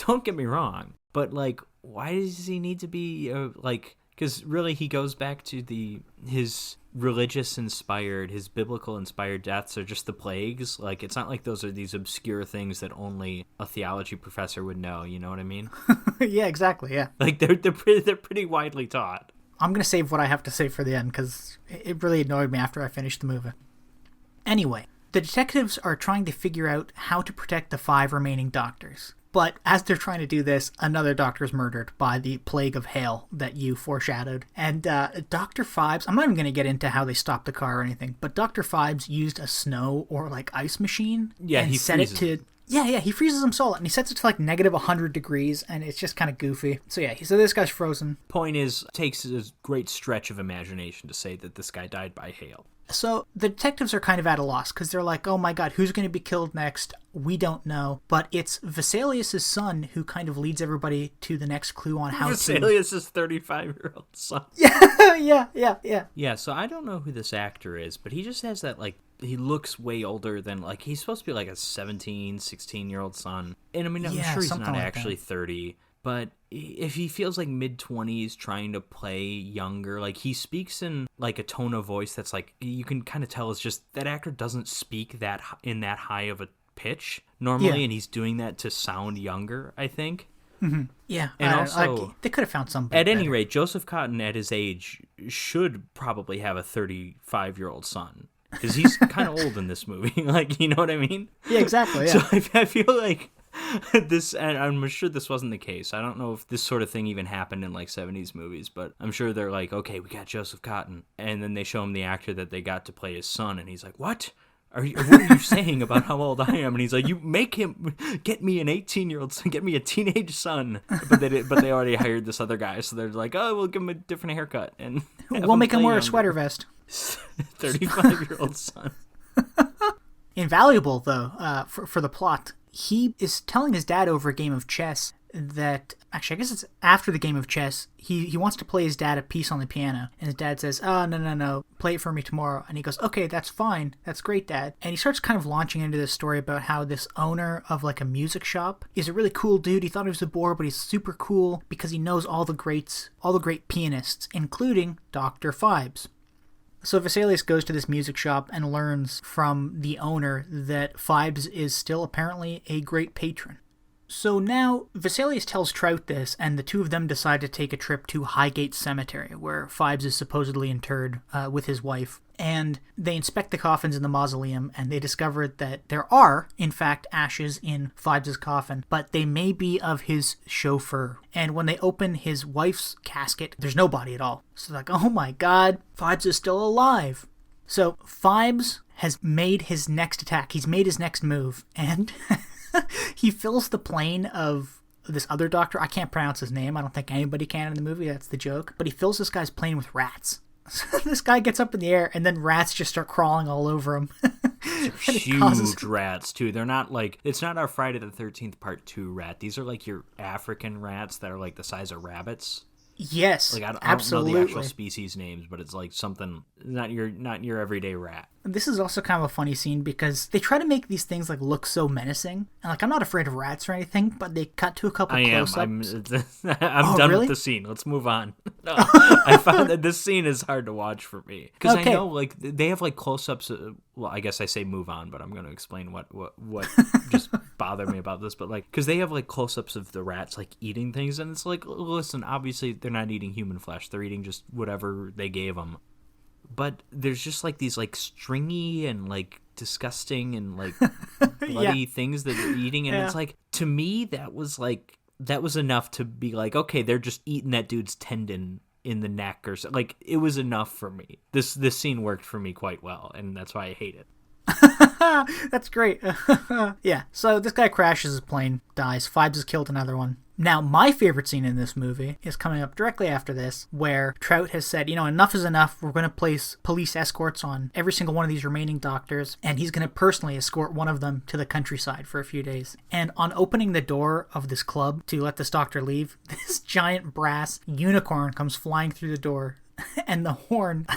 Don't get me wrong. But, like, why does he need to be, because really he goes back to his religious-inspired, his biblical-inspired deaths are just the plagues. Like, it's not like those are these obscure things that only a theology professor would know, you know what I mean? Yeah, exactly, yeah. Like, they're pretty widely taught. I'm going to save what I have to say for the end, because it really annoyed me after I finished the movie. Anyway, the detectives are trying to figure out how to protect the 5 remaining doctors. But as they're trying to do this, another doctor is murdered by the plague of hail that you foreshadowed. And Dr. Phibes, I'm not even going to get into how they stopped the car or anything, but Dr. Phibes used a snow or ice machine. Yeah, and he set freezes. it to... Yeah, he freezes them solid, and he sets it to negative 100 degrees, and it's just kind of goofy. So yeah, so this guy's frozen. Point is, it takes a great stretch of imagination to say that this guy died by hail. So the detectives are kind of at a loss, because they're like, oh my god, who's going to be killed next? We don't know. But it's Vesalius' son who kind of leads everybody to the next clue on how Vesalius' 35-year-old son. Yeah. Yeah, so I don't know who this actor is, but he just has that, he looks way older than, he's supposed to be a 17, 16-year-old son. And I mean, I'm sure he's not actually 30, but if he feels like mid-20s trying to play younger, he speaks in, a tone of voice that's, you can kind of tell it's just, that actor doesn't speak that in that high of a pitch normally, and he's doing that to sound younger, I think. Mm-hmm. Yeah, and also, they could have found somebody at better. any rate, Joseph Cotton at his age should probably have a 35-year-old son. Because he's kind of old in this movie. You know what I mean? Yeah, exactly, yeah. So I feel like this, and I'm sure this wasn't the case. I don't know if this sort of thing even happened in 70s movies, but I'm sure they're okay, we got Joseph Cotton. And then they show him the actor that they got to play his son, and he's like, what are you saying about how old I am? And he's like, you make him get me an 18-year-old son, get me a teenage son. But they already hired this other guy, so they're like, oh, we'll give him a different haircut. And we'll make him wear a sweater vest. 35-year-old son. Invaluable, though, for the plot. He is telling his dad over a game of chess that, actually, I guess it's after the game of chess, he wants to play his dad a piece on the piano, and his dad says, oh, no, play it for me tomorrow. And he goes, okay, that's fine, that's great, Dad. And he starts kind of launching into this story about how this owner of like a music shop is a really cool dude. He thought he was a bore, but he's super cool because he knows all the great pianists, including Dr. Phibes. So Vesalius goes to this music shop and learns from the owner that Phibes is still apparently a great patron. So now Vesalius tells Trout this, and the two of them decide to take a trip to Highgate Cemetery, where Phibes is supposedly interred with his wife. And they inspect the coffins in the mausoleum, and they discover that there are, in fact, ashes in Phibes' coffin, but they may be of his chauffeur. And when they open his wife's casket, there's no body at all. So they're like, oh my god, Phibes is still alive. So Phibes has made his next attack. He's made his next move, and he fills the plane of this other doctor. I can't pronounce his name. I don't think anybody can in the movie. That's the joke. But he fills this guy's plane with rats. So this guy gets up in the air, and then rats just start crawling all over him. Huge rats, too. They're not like... It's not our Friday the 13th Part 2 rat. These are like your African rats that are like the size of rabbits. Yes, like I don't absolutely. know the actual species names, but it's like something not your everyday rat. This is also kind of a funny scene because they try to make these things like look so menacing. And like I'm not afraid of rats or anything, but they cut to a couple close-ups. I'm done with the scene. Let's move on. No, I found that this scene is hard to watch for me because I know like they have like close-ups. Well, I guess I say move on, but I'm going to explain what just bothered me about this. But like because they have like close-ups of the rats like eating things, and it's like, listen, obviously they're not eating human flesh; they're eating just whatever they gave them. But there's just like these like stringy and like disgusting and like bloody things that they're eating, and it's like, to me that was enough to be like, okay, they're just eating that dude's tendon in the neck or so. Like it was enough for me. This scene worked for me quite well, and that's why I hate it. That's great. Yeah, so this guy crashes his plane, dies. Phibes has killed another one. Now, my favorite scene in this movie is coming up directly after this, where Trout has said, enough is enough. We're going to place police escorts on every single one of these remaining doctors, and he's going to personally escort one of them to the countryside for a few days. And on opening the door of this club to let this doctor leave, this giant brass unicorn comes flying through the door, and the horn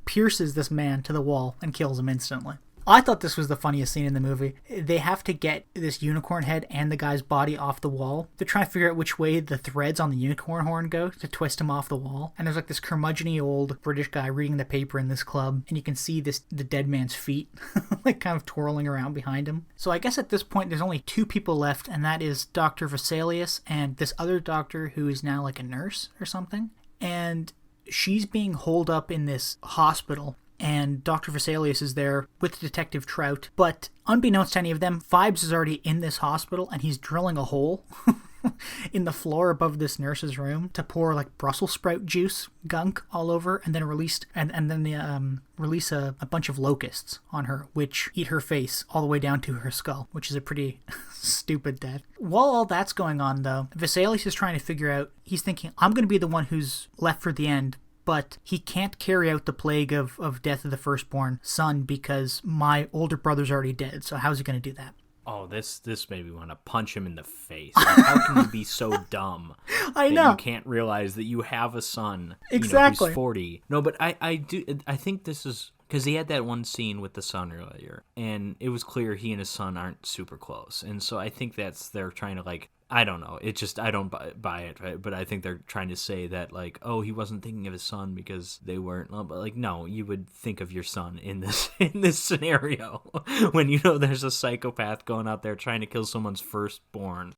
pierces this man to the wall and kills him instantly. I thought this was the funniest scene in the movie. They have to get this unicorn head and the guy's body off the wall. They're trying to figure out which way the threads on the unicorn horn go to twist him off the wall. And there's like this curmudgeon-y old British guy reading the paper in this club, and you can see the dead man's feet like kind of twirling around behind him. So I guess at this point there's only two people left, and that is Dr. Vesalius and this other doctor who is now like a nurse or something. And she's being holed up in this hospital, and Dr. Vesalius is there with Detective Trout. But unbeknownst to any of them, Phibes is already in this hospital, and he's drilling a hole in the floor above this nurse's room to pour like Brussels sprout juice gunk all over, and then release a bunch of locusts on her, which eat her face all the way down to her skull, which is a pretty stupid death. While all that's going on, though, Vesalius is trying to figure out, he's thinking, I'm going to be the one who's left for the end, but he can't carry out the plague of death of the firstborn son because my older brother's already dead, so how's he going to do that? Oh, this made me want to punch him in the face. Like, how can you be so dumb I know. You can't realize that you have a son Exactly. who's 40? No, but I think this is... Because he had that one scene with the son earlier, and it was clear he and his son aren't super close. And so I think they're trying to, like, I don't know. It just, I don't buy it, right? But I think they're trying to say that, like, oh, he wasn't thinking of his son because they weren't. But, like, no, you would think of your son in this scenario when you know there's a psychopath going out there trying to kill someone's firstborn.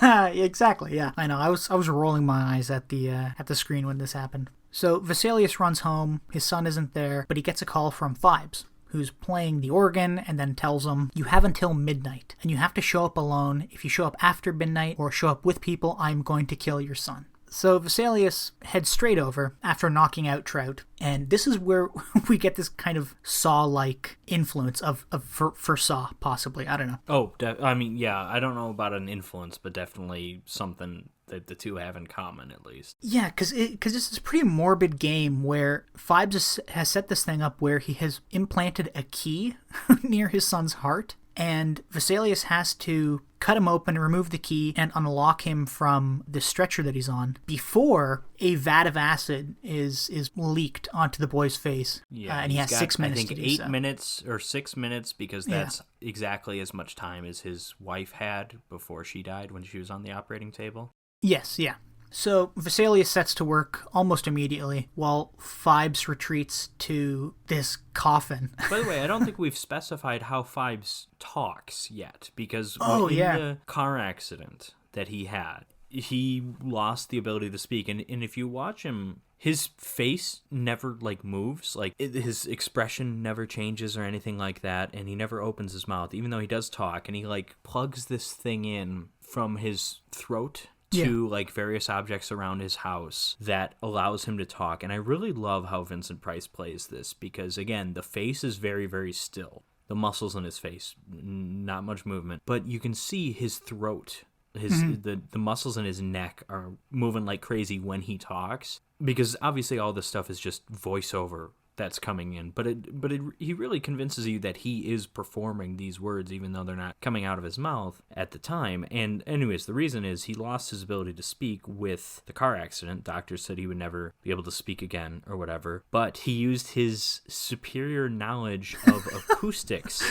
Exactly, yeah. I know. I was rolling my eyes at the screen when this happened. So Vesalius runs home. His son isn't there, but he gets a call from Phibes, who's playing the organ, and then tells him, you have until midnight, and you have to show up alone. If you show up after midnight or show up with people, I'm going to kill your son. So Vesalius heads straight over after knocking out Trout, and this is where we get this kind of Saw-like influence for Saw, possibly. I don't know. Oh, I mean, yeah, I don't know about an influence, but definitely something that the two have in common, at least. Yeah, because this is a pretty morbid game where Phibes has set this thing up where he has implanted a key near his son's heart, and Vesalius has to cut him open, remove the key, and unlock him from the stretcher that he's on before a vat of acid is leaked onto the boy's face. Yeah, and he has 6 minutes to do so. I think 8 minutes or 6 minutes, because that's exactly as much time as his wife had before she died when she was on the operating table. Yes, yeah. So Vesalius sets to work almost immediately while Phibes retreats to this coffin. By the way, I don't think we've specified how Phibes talks yet, because in the car accident that he had, he lost the ability to speak. And if you watch him, his face never moves, his expression never changes or anything like that, and he never opens his mouth, even though he does talk, and he plugs this thing in from his throat to various objects around his house that allows him to talk. And I really love how Vincent Price plays this, because again, the face is very, very still. The muscles in his face, not much movement, but you can see his throat, the muscles in his neck are moving like crazy when he talks, because obviously all this stuff is just voiceover that's coming in, but he really convinces you that he is performing these words even though they're not coming out of his mouth at the time. And anyways, the reason is he lost his ability to speak with the car accident. Doctors said he would never be able to speak again or whatever, but he used his superior knowledge of acoustics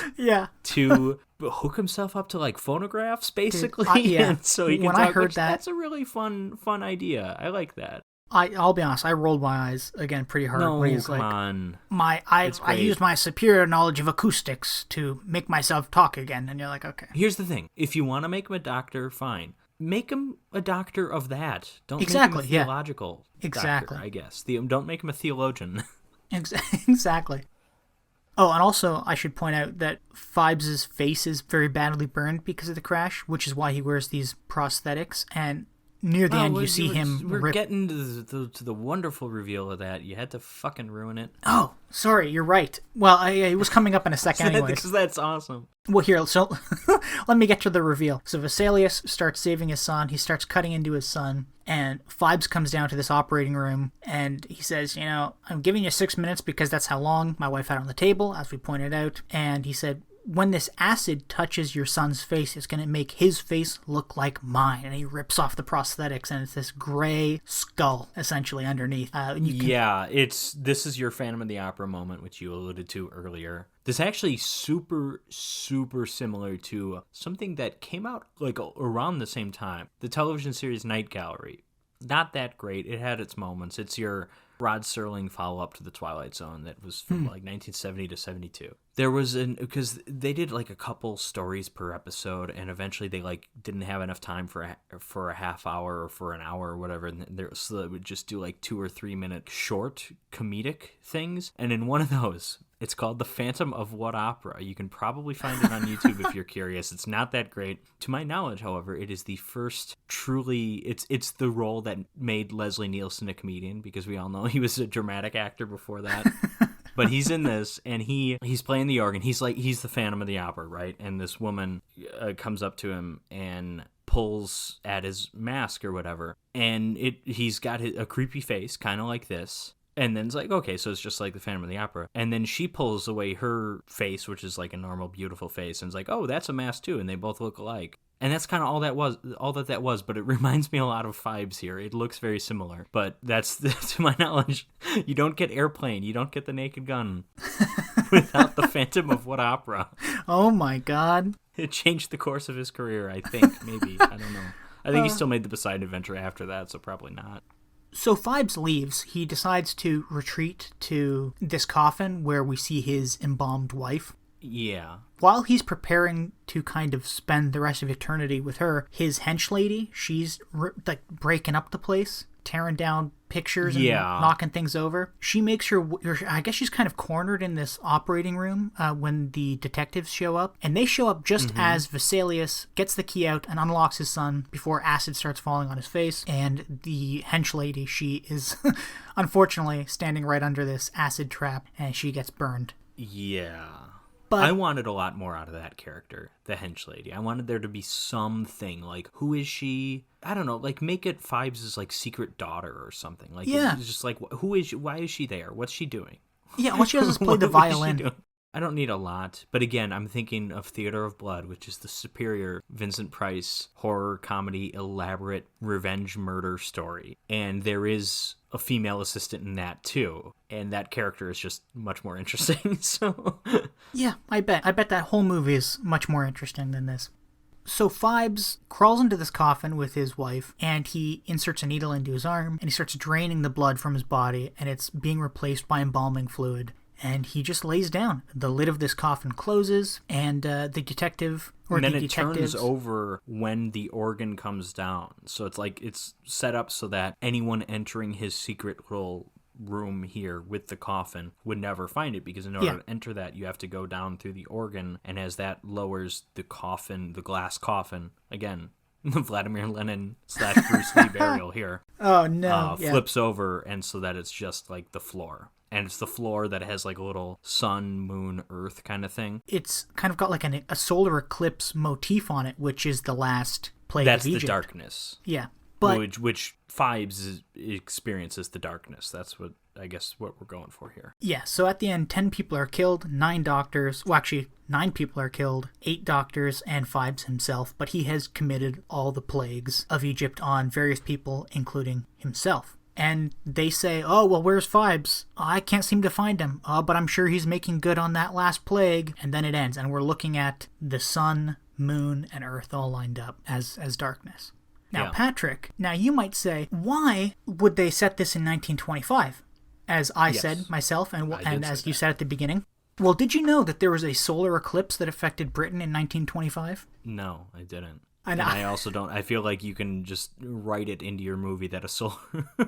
to hook himself up to phonographs, basically. And so he can when talk. I heard That's a really fun idea. I like that. I'll be honest, I rolled my eyes again pretty hard. No, when he's come on. I used my superior knowledge of acoustics to make myself talk again, and you're like, okay. Here's the thing: if you want to make him a doctor, fine. Make him a doctor of that. Don't make him a theological doctor, I guess. Don't make him a theologian. Exactly. Oh, and also I should point out that Phibes' face is very badly burned because of the crash, which is why he wears these prosthetics. And near the end, you see him We're getting to the wonderful reveal of that. You had to fucking ruin it. Oh, sorry, you're right. Well, it was coming up in a second anyways. Because that's awesome. Well, here, so let me get to the reveal. So Vesalius starts saving his son. He starts cutting into his son. And Phibes comes down to this operating room, and he says, I'm giving you 6 minutes because that's how long my wife had on the table, as we pointed out. And he said, when this acid touches your son's face, it's going to make his face look like mine. And he rips off the prosthetics, and it's this gray skull, essentially, underneath. This is your Phantom of the Opera moment, which you alluded to earlier. This actually super, super similar to something that came out around the same time. The television series Night Gallery. Not that great. It had its moments. It's your Rod Serling follow-up to The Twilight Zone that was from 1970 to 72. There was because they did a couple stories per episode, and eventually they didn't have enough time for a half hour or for an hour or whatever, and so they would just do 2 or 3 minute short comedic things. And in one of those, it's called The Phantom of What Opera. You can probably find it on YouTube if you're curious. It's not that great. To my knowledge, however, it is the first truly... It's the role that made Leslie Nielsen a comedian, because we all know he was a dramatic actor before that. But he's in this, and he's playing the organ. He's the Phantom of the Opera, right? And this woman comes up to him and pulls at his mask or whatever. And he's got a creepy face, kind of like this. And then it's okay, so it's just like the Phantom of the Opera. And then she pulls away her face, which is a normal, beautiful face, and it's oh, that's a mask too, and they both look alike. And that's kind of all that was, but it reminds me a lot of Phibes here. It looks very similar, but that's to my knowledge, you don't get Airplane, you don't get The Naked Gun without the Phantom of What Opera. Oh my God. It changed the course of his career, I think, maybe. I don't know. I think he still made the Poseidon Adventure after that, so probably not. So Phibes leaves. He decides to retreat to this coffin where we see his embalmed wife. Yeah. While he's preparing to kind of spend the rest of eternity with her, his hench lady, she's breaking up the place, tearing down pictures and knocking things over. She makes I guess she's kind of cornered in this operating room when the detectives show up. And they show up just as Vesalius gets the key out and unlocks his son before acid starts falling on his face. And the hench lady, she is unfortunately standing right under this acid trap, and she gets burned. Yeah. But I wanted a lot more out of that character, the hench lady. I wanted there to be something, like, who is she? I don't know, like, make it Phibes' like secret daughter or something. Like, it's just like, who is she? Why is she there? What's she doing? Yeah, all she does is play the violin. I don't need a lot, but again, I'm thinking of Theater of Blood, which is the superior Vincent Price horror comedy elaborate revenge murder story. And there is a female assistant in that too, and that character is just much more interesting. So yeah, I bet that whole movie is much more interesting than this. So Phibes crawls into this coffin with his wife, and he inserts a needle into his arm, and he starts draining the blood from his body, and it's being replaced by embalming fluid. And he just lays down. The lid of this coffin closes, and the detective and then it turns over when the organ comes down. So it's like it's set up so that anyone entering his secret little room here with the coffin would never find it, because in order to enter that, you have to go down through the organ, and as that lowers the coffin, the glass coffin, again, Vladimir Lenin / Bruce Lee burial here. Oh no! Flips over, and so that it's just like the floor. And it's the floor that has like a little sun, moon, earth kind of thing. It's kind of got like a solar eclipse motif on it, which is the last plague of Egypt. That's the darkness. Yeah. But which Phibes experiences the darkness. That's what I guess what we're going for here. Yeah, so at the end, 10 people are killed, 9 doctors. Well, actually, 9 people are killed, 8 doctors, and Phibes himself. But he has committed all the plagues of Egypt on various people, including himself. And they say, oh, well, where's Phibes? Oh, I can't seem to find him. Oh, but I'm sure he's making good on that last plague. And then it ends, and we're looking at the sun, moon, and earth all lined up as darkness. Now, Patrick, now you might say, why would they set this in 1925? As I said myself, and as you said at the beginning. Well, did you know that there was a solar eclipse that affected Britain in 1925? No, I didn't. And I also don't. I feel like you can just write it into your movie that a solar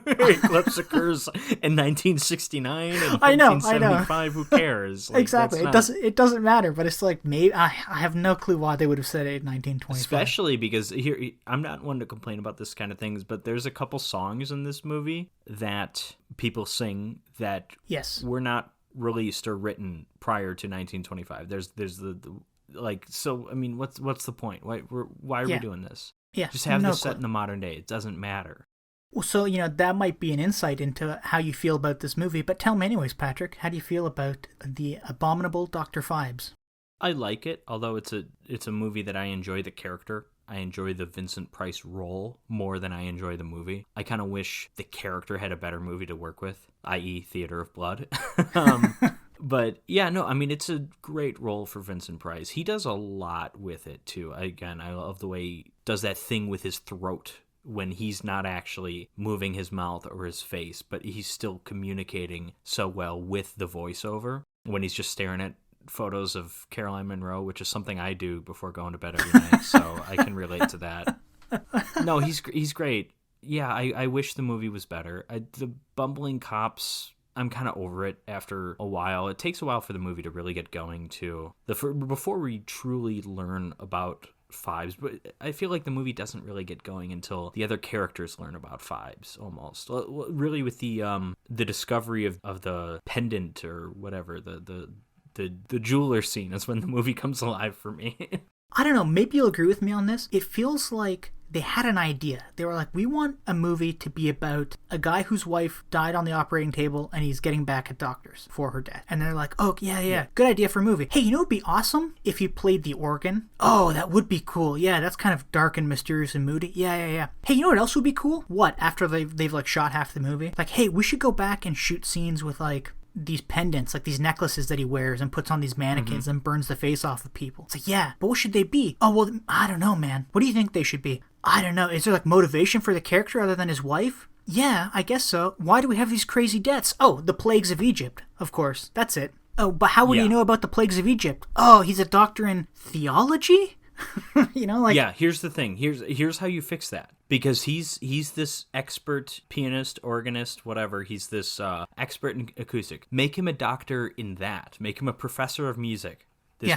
eclipse occurs in 1969 and 1975. Who cares? Like, exactly. It doesn't matter. But it's like, maybe I have no clue why they would have said it in 1925. Especially because here, I'm not one to complain about this kind of things, but there's a couple songs in this movie that people sing that were not released or written prior to 1925. There's the like, so I mean, what's the point? Why are we doing this? Yeah, just have this set in the modern day. It doesn't matter. Well, so that might be an insight into how you feel about this movie. But tell me anyways, Patrick, how do you feel about the Abominable Dr. Phibes? I like it, although it's a movie that I enjoy the character. I enjoy the Vincent Price role more than I enjoy the movie. I kind of wish the character had a better movie to work with, i.e. Theater of Blood. But yeah, no, I mean, it's a great role for Vincent Price. He does a lot with it too. Again, I love the way he does that thing with his throat when he's not actually moving his mouth or his face, but he's still communicating so well with the voiceover when he's just staring at photos of Caroline Monroe, which is something I do before going to bed every night, so I can relate to that. No, he's great. Yeah, I wish the movie was better. The bumbling cops, I'm kind of over it after a while. It takes a while for the movie to really get going, too. Before we truly learn about Phibes, but I feel like the movie doesn't really get going until the other characters learn about Phibes, almost. Really, with the discovery of the pendant or whatever, the jeweler scene is when the movie comes alive for me. I don't know, maybe you'll agree with me on this. It feels like they had an idea. They were like, we want a movie to be about a guy whose wife died on the operating table and he's getting back at doctors for her death. And they're like, oh, yeah, good idea for a movie. Hey, you know what would be awesome? If you played the organ. Oh, that would be cool. Yeah, that's kind of dark and mysterious and moody. Yeah. Hey, you know what else would be cool? What? After they've like shot half the movie? Like, hey, we should go back and shoot scenes with like these pendants, like these necklaces that he wears and puts on these mannequins and burns the face off of people. It's like, yeah, but what should they be? Oh, well, I don't know, man. What do you think they should be? I don't know. Is there like motivation for the character other than his wife? Yeah, I guess so. Why do we have these crazy deaths? Oh, the plagues of Egypt. Of course. That's it. Oh, but how would he know about the plagues of Egypt? Oh, he's a doctor in theology? Yeah, here's the thing. Here's how you fix that. because he's this expert pianist, organist, whatever. He's this expert in acoustic. Make him a doctor in that. Make him a professor of music.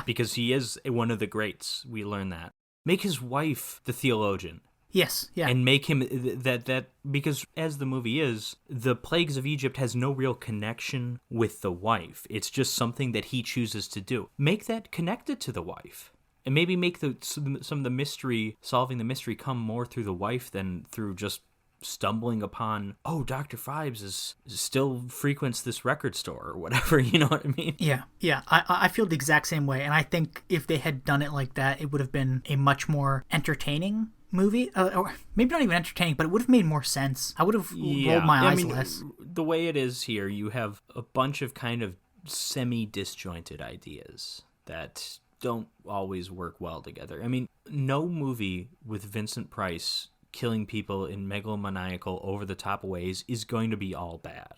Because he is one of the greats. We learn that. Make his wife the theologian. Yes, yeah. And make him that because as the movie is, the plagues of Egypt has no real connection with the wife. It's just something that he chooses to do. Make that connected to the wife. And maybe make some of the mystery, solving the mystery, come more through the wife than through just stumbling upon, oh, Dr. Phibes still frequents this record store or whatever, you know what I mean? Yeah. I feel the exact same way. And I think if they had done it like that, it would have been a much more entertaining movie. Or maybe not even entertaining, but it would have made more sense. I would have rolled my eyes less. The way it is here, you have a bunch of kind of semi-disjointed ideas that don't always work well together. I mean, no movie with Vincent Price killing people in megalomaniacal, over-the-top ways is going to be all bad.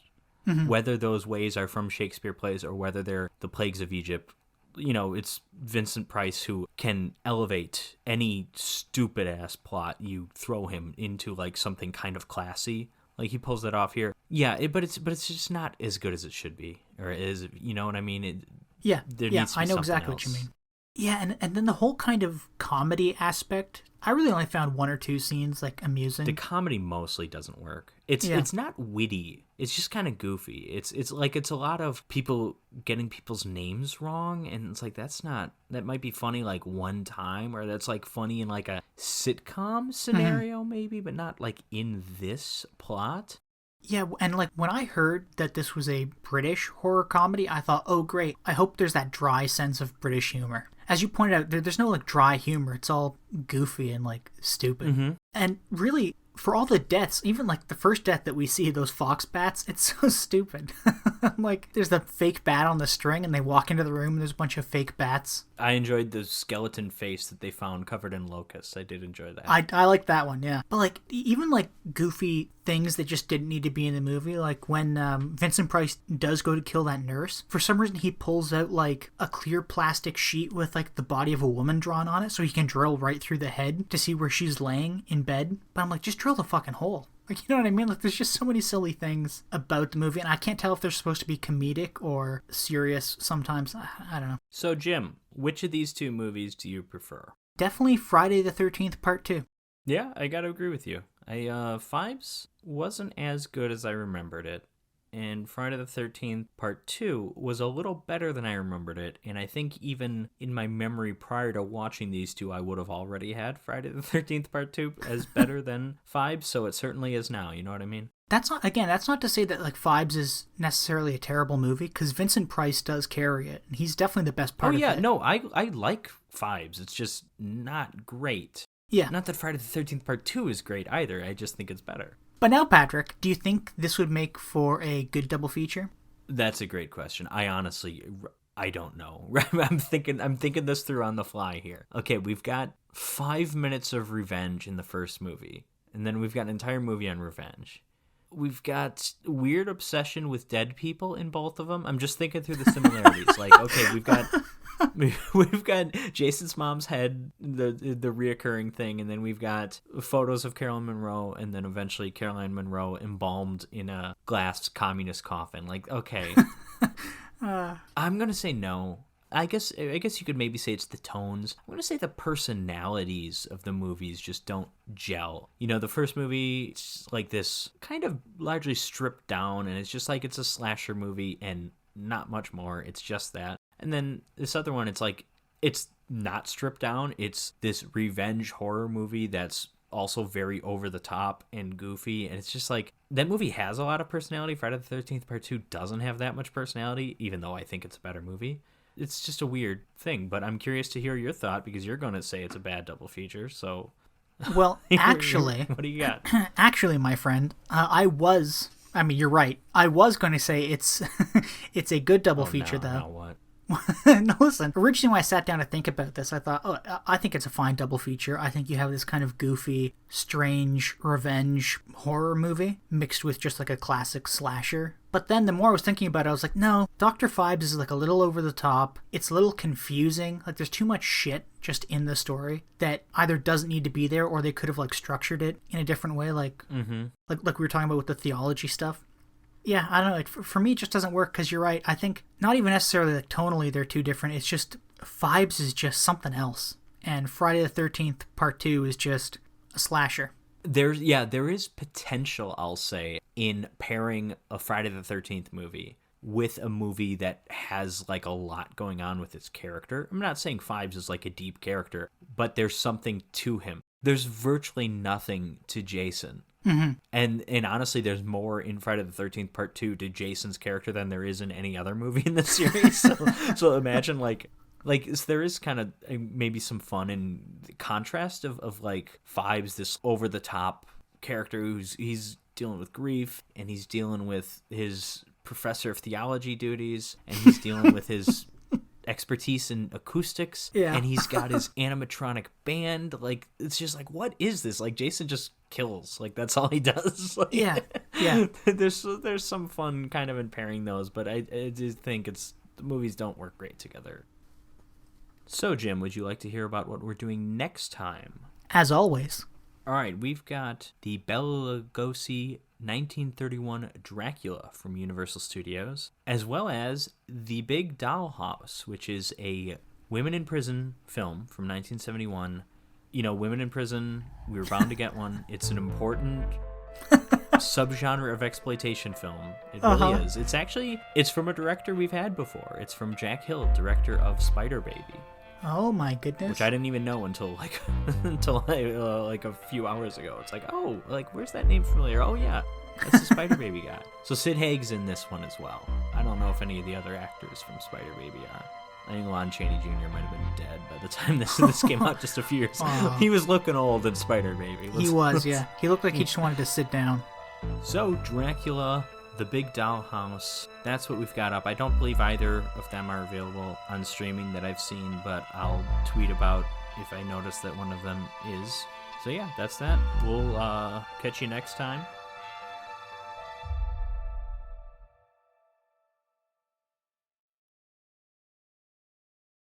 Mm-hmm. Whether those ways are from Shakespeare plays or whether they're the plagues of Egypt, you know, it's Vincent Price who can elevate any stupid-ass plot you throw him into, like, something kind of classy. Like, he pulls that off here. Yeah, but it's just not as good as it should be. Or is, you know what I mean? There needs to be I know exactly else. What you mean. Yeah, and then the whole kind of comedy aspect, I really only found one or two scenes, like, amusing. The comedy mostly doesn't work. It's not witty. It's just kind of goofy. It's like it's a lot of people getting people's names wrong, and it's like that might be funny like one time, or that's like funny in like a sitcom scenario maybe, but not like in this plot. Yeah, and like when I heard that this was a British horror comedy, I thought, oh great, I hope there's that dry sense of British humor. As you pointed out, there's no like dry humor. It's all goofy and like stupid. Mm-hmm. And really, for all the deaths, even like the first death that we see, those fox bats, it's so stupid. Like there's the fake bat on the string and they walk into the room and there's a bunch of fake bats. I enjoyed the skeleton face that they found covered in locusts. I did enjoy that. I like that one, yeah. But like even like goofy things that just didn't need to be in the movie, like when Vincent Price does go to kill that nurse, for some reason he pulls out like a clear plastic sheet with like the body of a woman drawn on it so he can drill right through the head to see where she's laying in bed. But I'm like, just drill the fucking hole. Like, you know what I mean? Like, there's just so many silly things about the movie, and I can't tell if they're supposed to be comedic or serious sometimes. I don't know. So, Jim, which of these two movies do you prefer? Definitely Friday the 13th Part 2. Yeah, I gotta agree with you. Phibes wasn't as good as I remembered it, and Friday the 13th Part 2 was a little better than I remembered it, and I think even in my memory prior to watching these two, I would have already had Friday the 13th Part 2 as better than Phibes, so it certainly is now, you know what I mean? That's not to say that like Phibes is necessarily a terrible movie, because Vincent Price does carry it, and he's definitely the best part of it. Oh yeah, no, I like Phibes, it's just not great. Yeah. Not that Friday the 13th Part 2 is great either, I just think it's better. But now, Patrick, do you think this would make for a good double feature? That's a great question. I don't know. I'm thinking this through on the fly here. Okay, we've got 5 minutes of revenge in the first movie, and then we've got an entire movie on revenge. We've got weird obsession with dead people in both of them. I'm just thinking through the similarities. Like, okay, we've got Jason's mom's head, the reoccurring thing, and then we've got photos of Caroline Monroe, and then eventually Caroline Monroe embalmed in a glass communist coffin. Like, okay, I'm gonna say no. I guess you could maybe say it's the tones. I'm gonna say the personalities of the movies just don't gel. You know, the first movie, it's like this kind of largely stripped down, and it's just like it's a slasher movie and not much more. It's just that. And then this other one, it's like, it's not stripped down. It's this revenge horror movie that's also very over the top and goofy. And it's just like, that movie has a lot of personality. Friday the 13th Part 2 doesn't have that much personality, even though I think it's a better movie. It's just a weird thing, but I'm curious to hear your thought, because you're going to say it's a bad double feature, so... Well, actually... What do you got? Actually, my friend, you're right. I was going to say it's a good double feature, though. Now what? No, listen, originally when I sat down to think about this, I thought, oh, I think it's a fine double feature. I think you have this kind of goofy, strange, revenge horror movie mixed with just like a classic slasher. But then the more I was thinking about it, I was like, no, Dr. Phibes is like a little over the top. It's a little confusing. Like there's too much shit just in the story that either doesn't need to be there or they could have like structured it in a different way, like we were talking about with the theology stuff. Yeah, I don't know. For me, it just doesn't work because you're right. I think not even necessarily like tonally they're too different. It's just Phibes is just something else. And Friday the 13th Part 2 is just a slasher. There is potential, I'll say, in pairing a Friday the 13th movie with a movie that has like a lot going on with its character. I'm not saying Phibes is like a deep character, but there's something to him. There's virtually nothing to Jason. Mm-hmm. And honestly, there's more in Friday the 13th Part 2 to Jason's character than there is in any other movie in the series. So imagine there is kind of maybe some fun in contrast of like Phibes, this over the top character he's dealing with grief and he's dealing with his professor of theology duties and he's dealing with his expertise in acoustics, and he's got his animatronic band. Like, it's just like, what is this? Like, Jason just kills. Like, that's all he does. Like, yeah. There's some fun kind of in pairing those, but I do think the movies don't work great together. So, Jim, would you like to hear about what we're doing next time? As always. All right, we've got the Bela Lugosi 1931 Dracula from Universal Studios, as well as The Big Dollhouse, which is a women in prison film from 1971. You know, women in prison, we were bound to get one. It's an important subgenre of exploitation film. It really is. It's from a director we've had before. It's from Jack Hill, director of Spider Baby. Oh my goodness! Which I didn't even know until like a few hours ago. It's like, oh, like where's that name familiar? Oh yeah, that's the Spider Baby guy. So Sid Haig's in this one as well. I don't know if any of the other actors from Spider Baby are. I think Lon Chaney Jr. might have been dead by the time this came out just a few years ago. He was looking old in Spider Baby. He was, yeah. He looked like he just wanted to sit down. So Dracula, The Big Dollhouse, that's what we've got up. I don't believe either of them are available on streaming that I've seen, but I'll tweet about if I notice that one of them is. So yeah, that's that. We'll catch you next time.